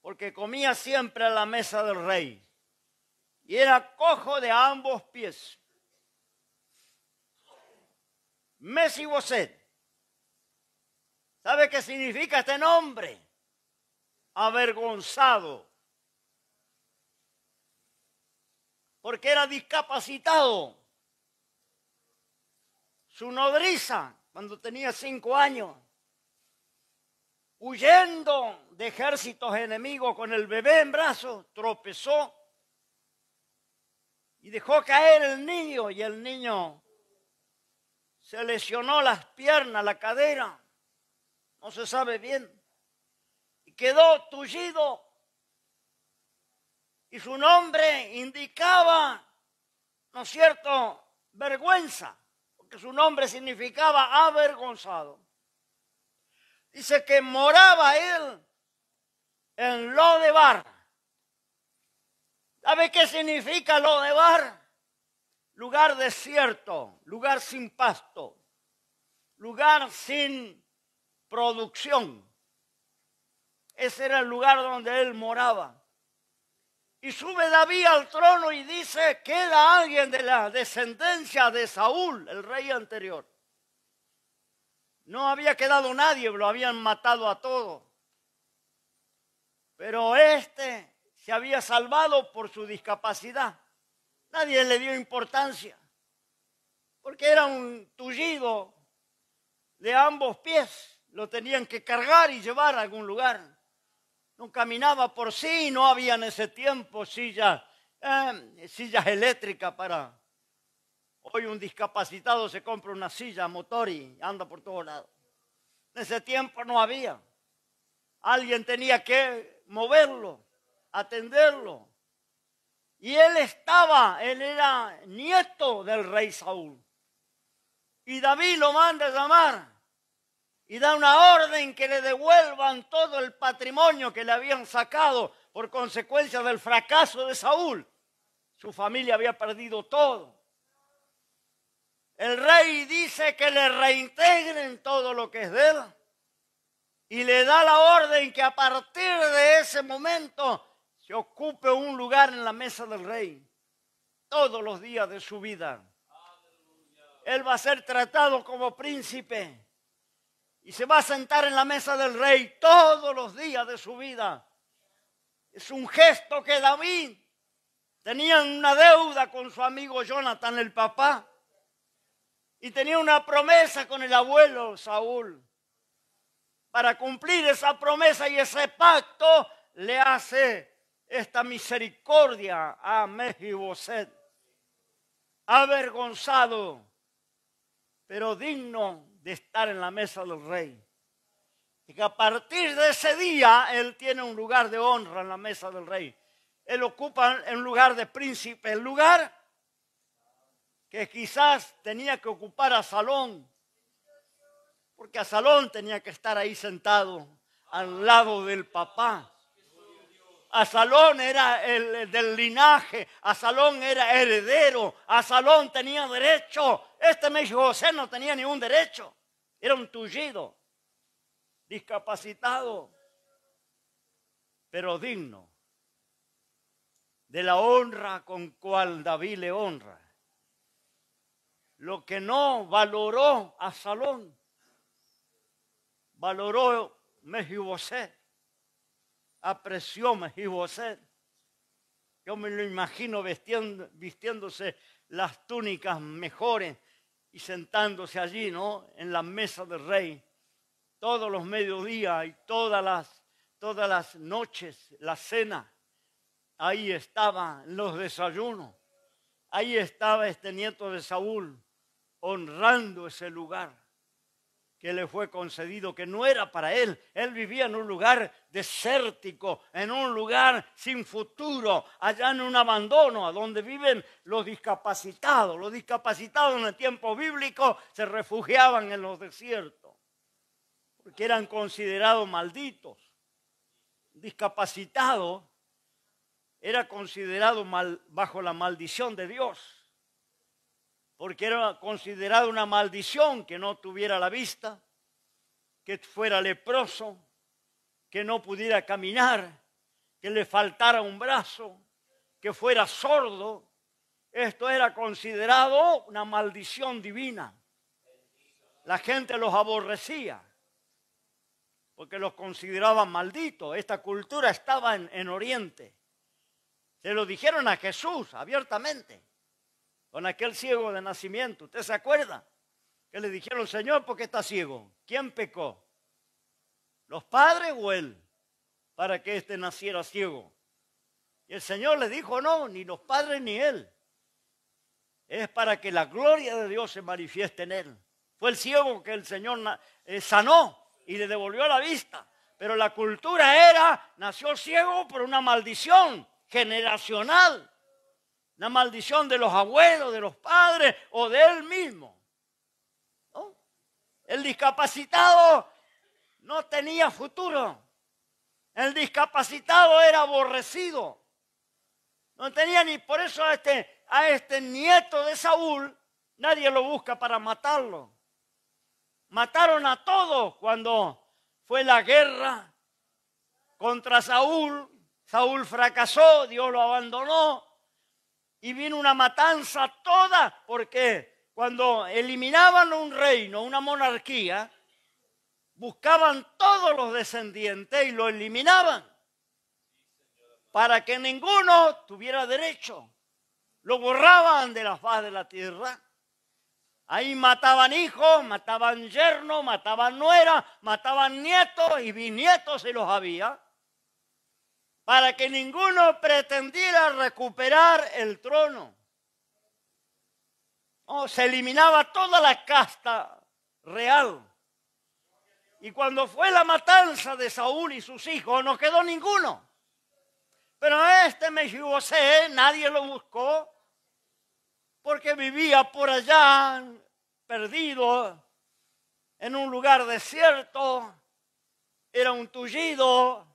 porque comía siempre a la mesa del rey. Y era cojo de ambos pies. Mefiboset. ¿Sabe qué significa este nombre? Avergonzado. Porque era discapacitado. Su nodriza, cuando tenía 5 años, huyendo de ejércitos enemigos con el bebé en brazos, tropezó y dejó caer el niño, y el niño se lesionó las piernas, la cadera, no se sabe bien, y quedó tullido. Y su nombre indicaba, ¿no es cierto?, vergüenza, porque su nombre significaba avergonzado. Dice que moraba él en Lodebar. ¿Sabe qué significa Lodebar? Lugar desierto, lugar sin pasto, lugar sin producción. Ese era el lugar donde él moraba. Y sube David al trono y dice, queda alguien de la descendencia de Saúl, el rey anterior. No había quedado nadie, lo habían matado a todos. Pero este se había salvado por su discapacidad. Nadie le dio importancia, porque era un tullido de ambos pies. Lo tenían que cargar y llevar a algún lugar. No caminaba por sí, no había en ese tiempo sillas eléctricas para... Hoy un discapacitado se compra una silla a motor y anda por todos lados. En ese tiempo no había. Alguien tenía que moverlo, atenderlo. Y él era nieto del rey Saúl. Y David lo manda a llamar y da una orden que le devuelvan todo el patrimonio que le habían sacado por consecuencia del fracaso de Saúl. Su familia había perdido todo. El rey dice que le reintegren todo lo que es de él y le da la orden que a partir de ese momento se ocupe un lugar en la mesa del rey todos los días de su vida. Él va a ser tratado como príncipe y se va a sentar en la mesa del rey todos los días de su vida. Es un gesto que David tenía una deuda con su amigo Jonathan, el papá, y tenía una promesa con el abuelo Saúl. Para cumplir esa promesa y ese pacto, le hace esta misericordia a Mefiboset, avergonzado, pero digno de estar en la mesa del rey. Y que a partir de ese día, él tiene un lugar de honra en la mesa del rey. Él ocupa un lugar de príncipe, el lugar que quizás tenía que ocupar Absalón, porque Absalón tenía que estar ahí sentado al lado del papá. Absalón era el del linaje, Absalón era heredero, Absalón tenía derecho. Este Mefiboset no tenía ningún derecho, era un tullido, discapacitado, pero digno de la honra con cual David le honra. Lo que no valoró Absalón, valoró Mefiboset. Apreció Mefiboset. Yo me lo imagino vistiéndose las túnicas mejores y sentándose allí, ¿no? En la mesa del rey, todos los mediodías y todas las noches, la cena. Ahí estaban los desayunos. Ahí estaba este nieto de Saúl honrando ese lugar que le fue concedido, que no era para él. Él vivía en un lugar desértico, en un lugar sin futuro, allá en un abandono, a donde viven los discapacitados. Los discapacitados en el tiempo bíblico se refugiaban en los desiertos, porque eran considerados malditos. Discapacitado era considerado bajo la maldición de Dios, porque era considerado una maldición que no tuviera la vista, que fuera leproso, que no pudiera caminar, que le faltara un brazo, que fuera sordo. Esto era considerado una maldición divina. La gente los aborrecía porque los consideraban malditos. Esta cultura estaba en Oriente. Se lo dijeron a Jesús abiertamente, con aquel ciego de nacimiento. ¿Usted se acuerda? Que le dijeron, Señor, ¿por qué está ciego? ¿Quién pecó? ¿Los padres o él? Para que éste naciera ciego. Y el Señor le dijo, no, ni los padres ni él. Es para que la gloria de Dios se manifieste en él. Fue el ciego que el Señor sanó y le devolvió la vista. Pero la cultura era, nació ciego por una maldición generacional. Una maldición de los abuelos, de los padres o de él mismo, ¿no? El discapacitado no tenía futuro. El discapacitado era aborrecido. No tenía ni, por eso a este nieto de Saúl, nadie lo busca para matarlo. Mataron a todos cuando fue la guerra contra Saúl. Saúl fracasó, Dios lo abandonó y vino una matanza toda, porque cuando eliminaban un reino, una monarquía, buscaban todos los descendientes y lo eliminaban para que ninguno tuviera derecho. Lo borraban de la faz de la tierra. Ahí mataban hijos, mataban yernos, mataban nueras, mataban nietos y bisnietos si los había, para que ninguno pretendiera recuperar el trono. Oh, se eliminaba toda la casta real. Y cuando fue la matanza de Saúl y sus hijos, no quedó ninguno. Pero a este Mefibosé nadie lo buscó, porque vivía por allá, perdido, en un lugar desierto, era un tullido.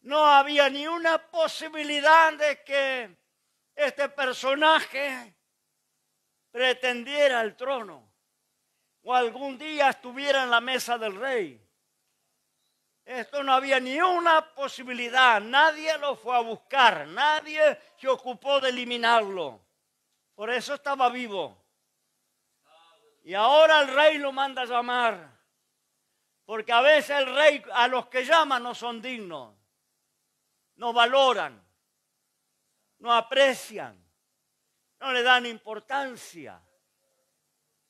No había ni una posibilidad de que este personaje pretendiera el trono o algún día estuviera en la mesa del rey. Esto no había ni una posibilidad, nadie lo fue a buscar, nadie se ocupó de eliminarlo. Por eso estaba vivo. Y ahora el rey lo manda a llamar, porque a veces el rey a los que llama no son dignos, no valoran, no aprecian, no le dan importancia.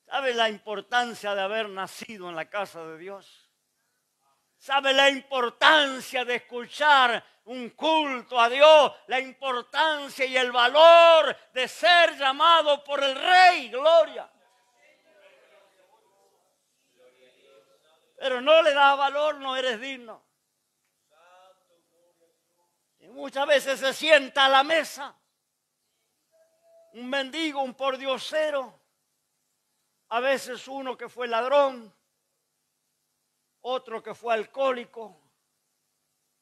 ¿Sabe la importancia de haber nacido en la casa de Dios? ¿Sabe la importancia de escuchar un culto a Dios? La importancia y el valor de ser llamado por el Rey, gloria. Pero no le das valor, no eres digno. Y muchas veces se sienta a la mesa un mendigo, un pordiosero, a veces uno que fue ladrón, otro que fue alcohólico,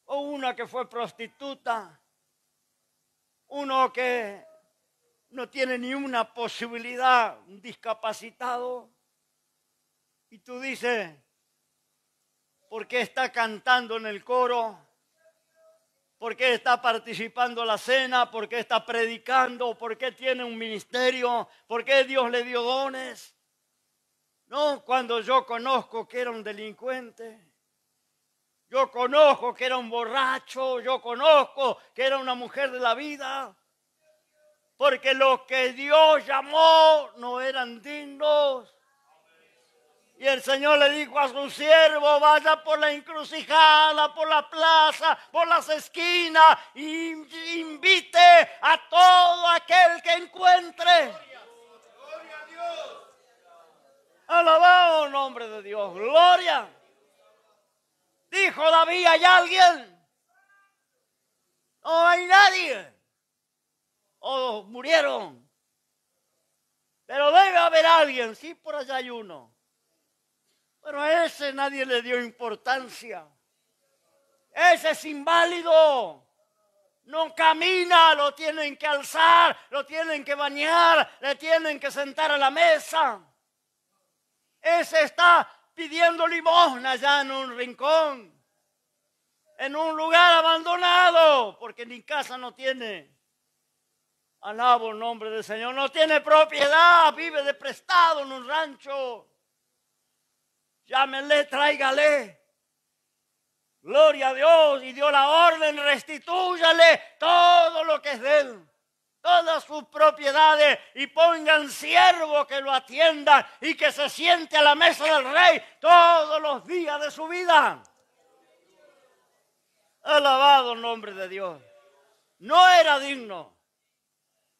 o una que fue prostituta, uno que no tiene ni una posibilidad, un discapacitado, y tú dices, ¿por qué está cantando en el coro? ¿Por qué está participando en la cena? ¿Por qué está predicando? ¿Por qué tiene un ministerio? ¿Por qué Dios le dio dones? No, cuando yo conozco que era un delincuente, yo conozco que era un borracho, yo conozco que era una mujer de la vida, porque los que Dios llamó no eran dignos. Y el Señor le dijo a su siervo, vaya por la encrucijada, por la plaza, por las esquinas, y invite a todo aquel que encuentre. Gloria a Dios. Alabado el nombre de Dios, gloria. Dijo David, ¿hay alguien? No hay nadie. Todos murieron. Pero debe haber alguien, sí, por allá hay uno. Pero a ese nadie le dio importancia. Ese es inválido. No camina, lo tienen que alzar, lo tienen que bañar, le tienen que sentar a la mesa. Ese está pidiendo limosna allá en un rincón, en un lugar abandonado, porque ni casa no tiene. Alabo el nombre del Señor. No tiene propiedad, vive de prestado en un rancho. Llámenle, tráigale. Gloria a Dios. Y dio la orden, restitúyale todo lo que es de él, todas sus propiedades, y pongan siervo que lo atiendan y que se siente a la mesa del rey todos los días de su vida. Alabado el nombre de Dios. No era digno.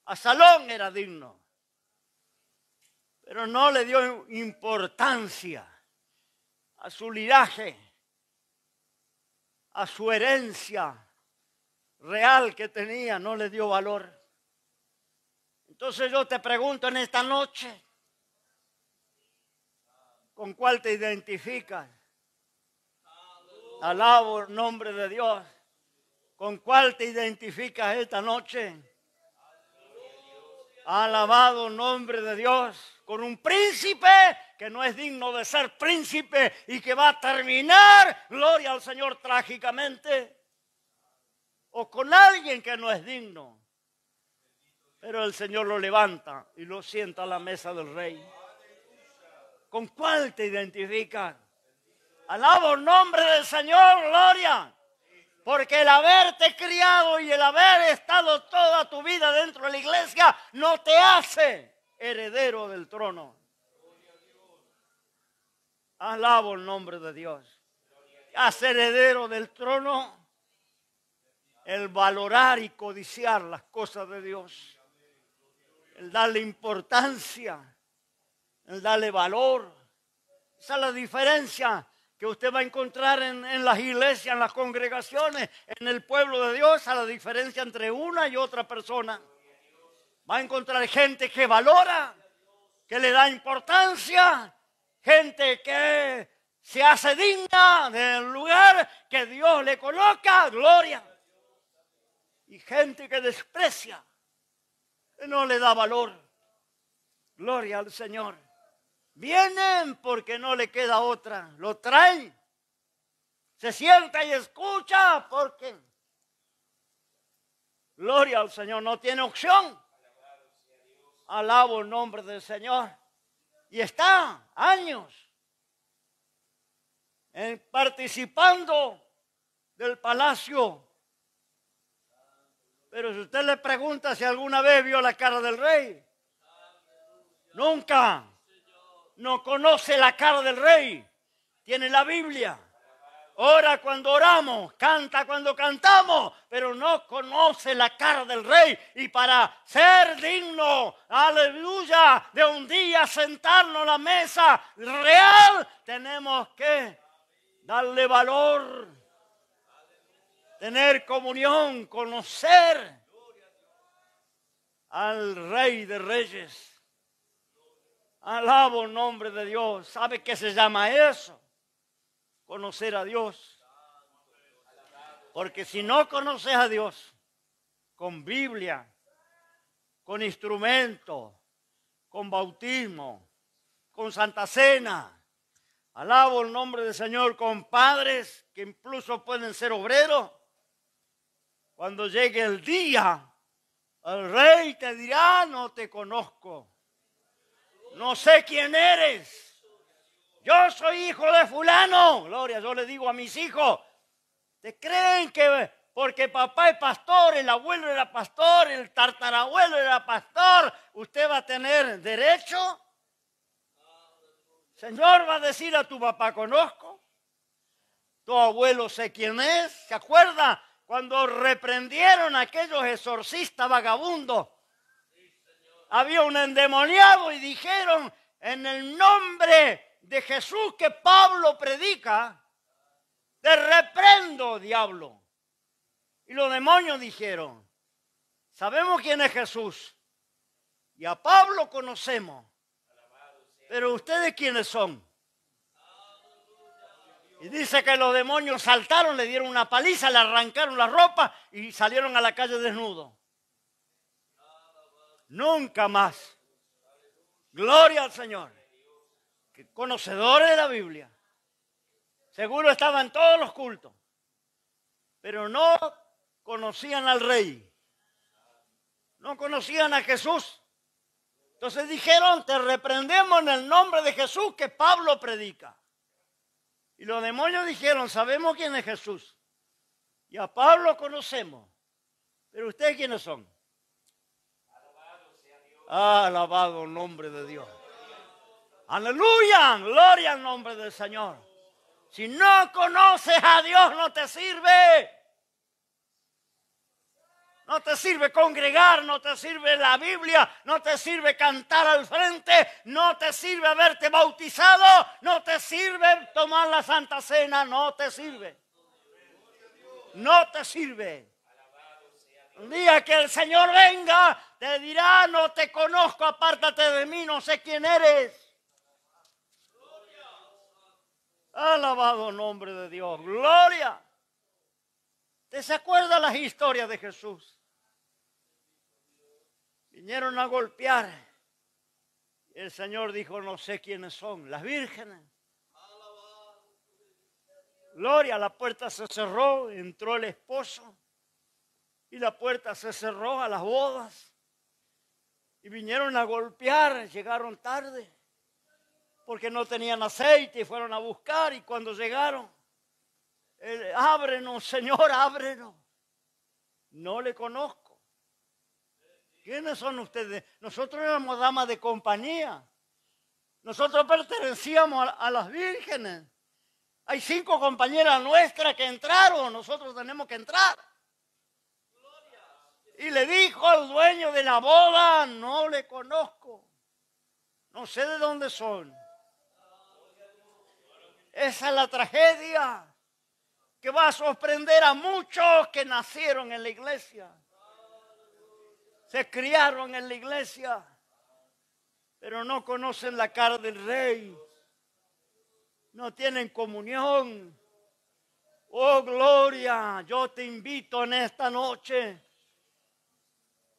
Absalón era digno, pero no le dio importancia a su linaje, a su herencia real que tenía, no le dio valor. Entonces yo te pregunto en esta noche, ¿con cuál te identificas? Alabo el nombre de Dios. ¿Con cuál te identificas esta noche? Alabado nombre de Dios. Con un príncipe que no es digno de ser príncipe y que va a terminar, gloria al Señor, trágicamente. O con alguien que no es digno. Pero el Señor lo levanta y lo sienta a la mesa del rey. ¿Con cuál te identificas? Alabo el nombre del Señor, gloria. Porque el haberte criado y el haber estado toda tu vida dentro de la iglesia no te hace heredero del trono. Alabo el nombre de Dios. Hace heredero del trono el valorar y codiciar las cosas de Dios. El darle importancia, el darle valor. Esa es la diferencia que usted va a encontrar en las iglesias, en las congregaciones, en el pueblo de Dios, a la diferencia entre una y otra persona. Va a encontrar gente que valora, que le da importancia, gente que se hace digna del lugar que Dios le coloca, gloria. Y gente que desprecia, que no le da valor. Gloria al Señor. Vienen porque no le queda otra. Lo traen. Se sienta y escucha porque, gloria al Señor, no tiene opción. Alabo el nombre del Señor. Y está años participando del palacio. Pero si usted le pregunta si alguna vez vio la cara del rey, nunca. No conoce la cara del rey. Tiene la Biblia. Ora cuando oramos, canta cuando cantamos, pero no conoce la cara del rey. Y para ser digno, aleluya, de un día sentarnos a la mesa real, tenemos que darle valor, tener comunión, conocer al Rey de Reyes. Alabo el nombre de Dios. ¿Sabe qué se llama eso? Conocer a Dios. Porque si no conoces a Dios, con Biblia, con instrumento, con bautismo, con Santa Cena, alabo el nombre del Señor, con padres que incluso pueden ser obreros, cuando llegue el día, el rey te dirá, no te conozco. No sé quién eres. Yo soy hijo de fulano. Gloria, yo le digo a mis hijos, ¿te creen que porque papá es pastor, el abuelo era pastor, el tartarabuelo era pastor, usted va a tener derecho? Señor va a decir a tu papá, conozco. Tu abuelo sé quién es. ¿Se acuerda cuando reprendieron a aquellos exorcistas vagabundos? Había un endemoniado y dijeron, en el nombre de Jesús que Pablo predica, te reprendo, diablo. Y los demonios dijeron, sabemos quién es Jesús y a Pablo conocemos, pero ustedes quiénes son. Y dice que los demonios saltaron, le dieron una paliza, le arrancaron la ropa y salieron a la calle desnudos. Nunca más. Gloria al Señor. Que conocedores de la Biblia. Seguro estaban todos los cultos. Pero no conocían al Rey. No conocían a Jesús. Entonces dijeron, te reprendemos en el nombre de Jesús que Pablo predica. Y los demonios dijeron, sabemos quién es Jesús. Y a Pablo conocemos. Pero ustedes quiénes son. Alabado el nombre de Dios. Aleluya, gloria al nombre del Señor. Si no conoces a Dios no te sirve. No te sirve congregar, no te sirve la Biblia, no te sirve cantar al frente, no te sirve haberte bautizado, no te sirve tomar la Santa Cena, no te sirve. No te sirve. Un día que el Señor venga, te dirá, no te conozco, apártate de mí, no sé quién eres. Alabado el nombre de Dios, gloria. ¿Usted se acuerda las historias de Jesús? Vinieron a golpear. El Señor dijo, no sé quiénes son, las vírgenes. Gloria, la puerta se cerró, entró el esposo y la puerta se cerró a las bodas. Y vinieron a golpear, llegaron tarde porque no tenían aceite y fueron a buscar, y cuando llegaron, ábrenos, Señor, ábrenos. No le conozco. ¿Quiénes son ustedes? Nosotros éramos damas de compañía. Nosotros pertenecíamos a las vírgenes. Hay 5 compañeras nuestras que entraron, nosotros tenemos que entrar. Y le dijo al dueño de la boda, no le conozco. No sé de dónde son. Esa es la tragedia que va a sorprender a muchos que nacieron en la iglesia. Se criaron en la iglesia, pero no conocen la cara del Rey. No tienen comunión. Oh, gloria, yo te invito en esta noche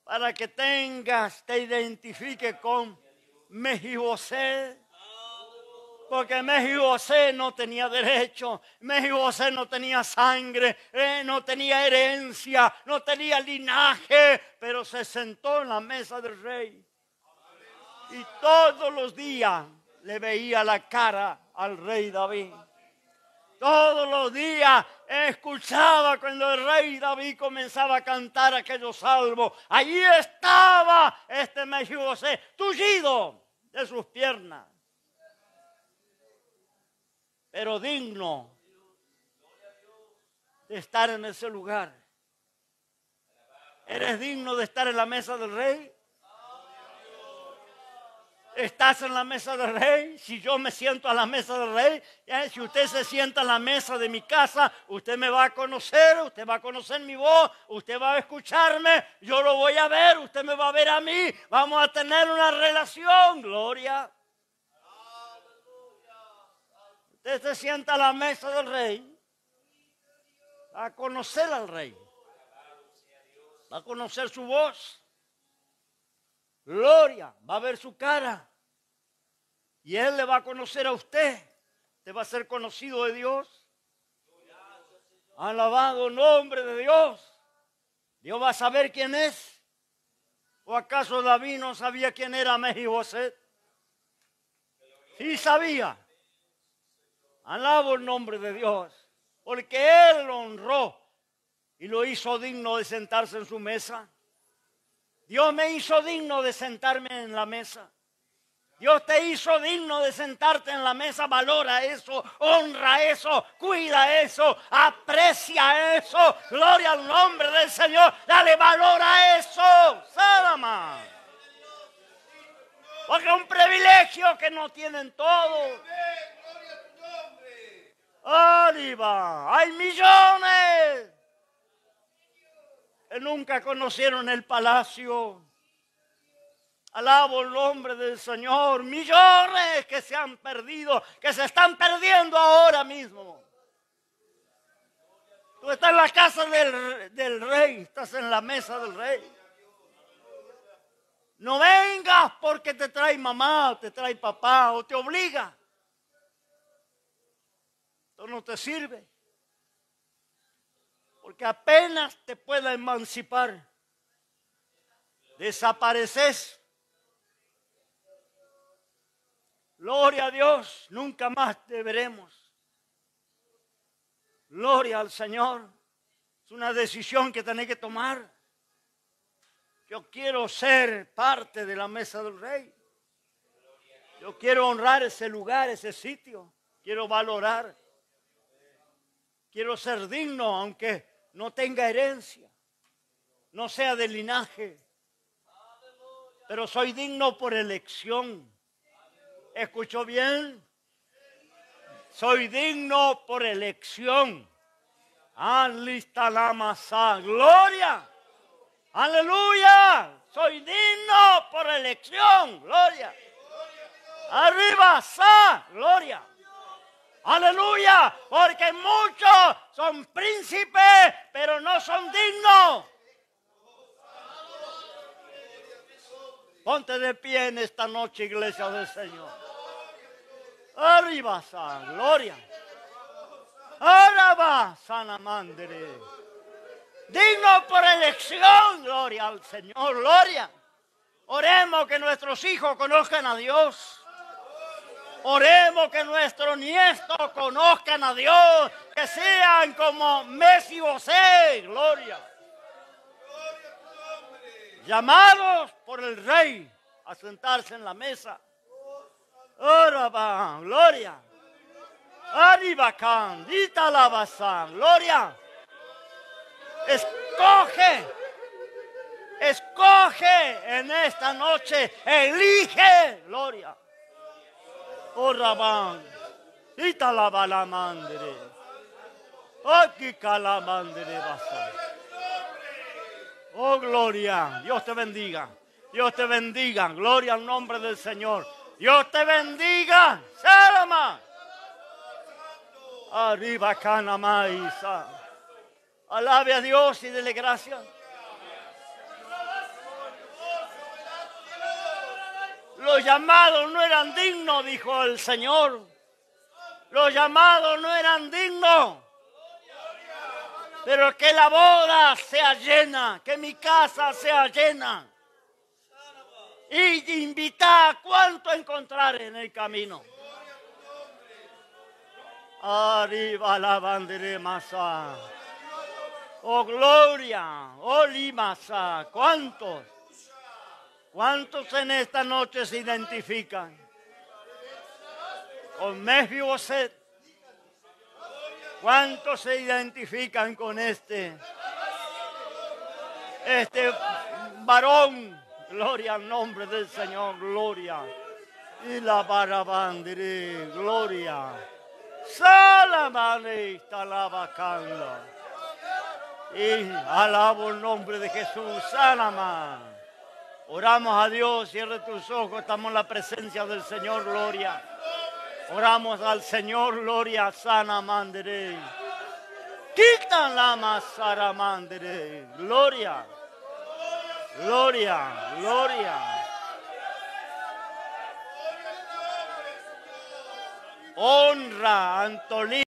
para que te identifiques con Mefibosé. Porque Mefibosé no tenía derecho, Mefibosé no tenía sangre, no tenía herencia, no tenía linaje, pero se sentó en la mesa del rey. Y todos los días le veía la cara al rey David. Todos los días escuchaba cuando el rey David comenzaba a cantar aquellos salmos. Allí estaba este Mefibosé, tullido de sus piernas, pero digno de estar en ese lugar. ¿Eres digno de estar en la mesa del rey? ¿Estás en la mesa del rey? Si yo me siento a la mesa del rey, si usted se sienta a la mesa de mi casa, usted me va a conocer, usted va a conocer mi voz, usted va a escucharme, yo lo voy a ver, usted me va a ver a mí, vamos a tener una relación, gloria. Usted se sienta a la mesa del rey, va a conocer al rey, va a conocer su voz, gloria, va a ver su cara. Y Él le va a conocer a usted. Usted va a ser conocido de Dios. Alabado nombre de Dios. Dios va a saber quién es. ¿O acaso David no sabía quién era Mefibosé? Sí sabía. Alabo el nombre de Dios. Porque Él lo honró y lo hizo digno de sentarse en su mesa. Dios me hizo digno de sentarme en la mesa. Dios te hizo digno de sentarte en la mesa. Valora eso, honra eso, cuida eso, aprecia eso. Gloria al nombre del Señor. Dale valor a eso. Salama. Porque es un privilegio que no tienen todos. ¡Arriba! Hay millones que nunca conocieron el palacio. Alabo el nombre del Señor. Millones que se han perdido, que se están perdiendo ahora mismo. Tú estás en la casa del rey, estás en la mesa del rey. No vengas porque te trae mamá, o te trae papá, o te obliga. Esto no te sirve. Porque apenas te pueda emancipar, desapareces. Gloria a Dios, nunca más te veremos. Gloria al Señor. Es una decisión que tenés que tomar. Yo quiero ser parte de la mesa del rey. Yo quiero honrar ese lugar, ese sitio. Quiero valorar. Quiero ser digno, aunque no tenga herencia. No sea de linaje. Pero soy digno por elección. ¿Escuchó bien? Soy digno por elección. Alista la masa. Gloria. Aleluya. Soy digno por elección. Gloria. Arriba, sa. Gloria. Aleluya, porque muchos son príncipes, pero no son dignos. Ponte de pie en esta noche, iglesia del Señor. Arriba, San, gloria. Ahora va, Sana Mandere. Digno por elección, gloria al Señor, gloria. Oremos que nuestros hijos conozcan a Dios. Oremos que nuestros nietos conozcan a Dios, que sean como Mesibosé, gloria. Llamados por el rey a sentarse en la mesa. Ahora va, gloria. Arribacán, dita la basán, gloria. Escoge en esta noche, elige, gloria. Oh Rabán, dita la balamandre. Aquí calamandre basán. Oh gloria, Dios te bendiga. Dios te bendiga, gloria al nombre del Señor. Dios te bendiga, Salama. Arriba Canamaisa. Alabe a Dios y dele gracias. Los llamados no eran dignos, dijo el Señor. Los llamados no eran dignos. Pero que la boda sea llena, que mi casa sea llena. Y invitar cuánto encontrar en el camino. Arriba la bandera masa. Oh gloria, oh limasa, ¿cuántos en esta noche se identifican con Mesibosé? ¿Cuántos se identifican con este varón? Gloria al nombre del Señor, gloria. Y la barabandere, gloria. Salamane está la bacanda. Y alabo el nombre de Jesús, Sanama. Oramos a Dios, cierre tus ojos, estamos en la presencia del Señor, gloria. Oramos al Señor, gloria, sana mandere. Quita la masara mandere, gloria. Gloria, gloria. Honra, Antolín.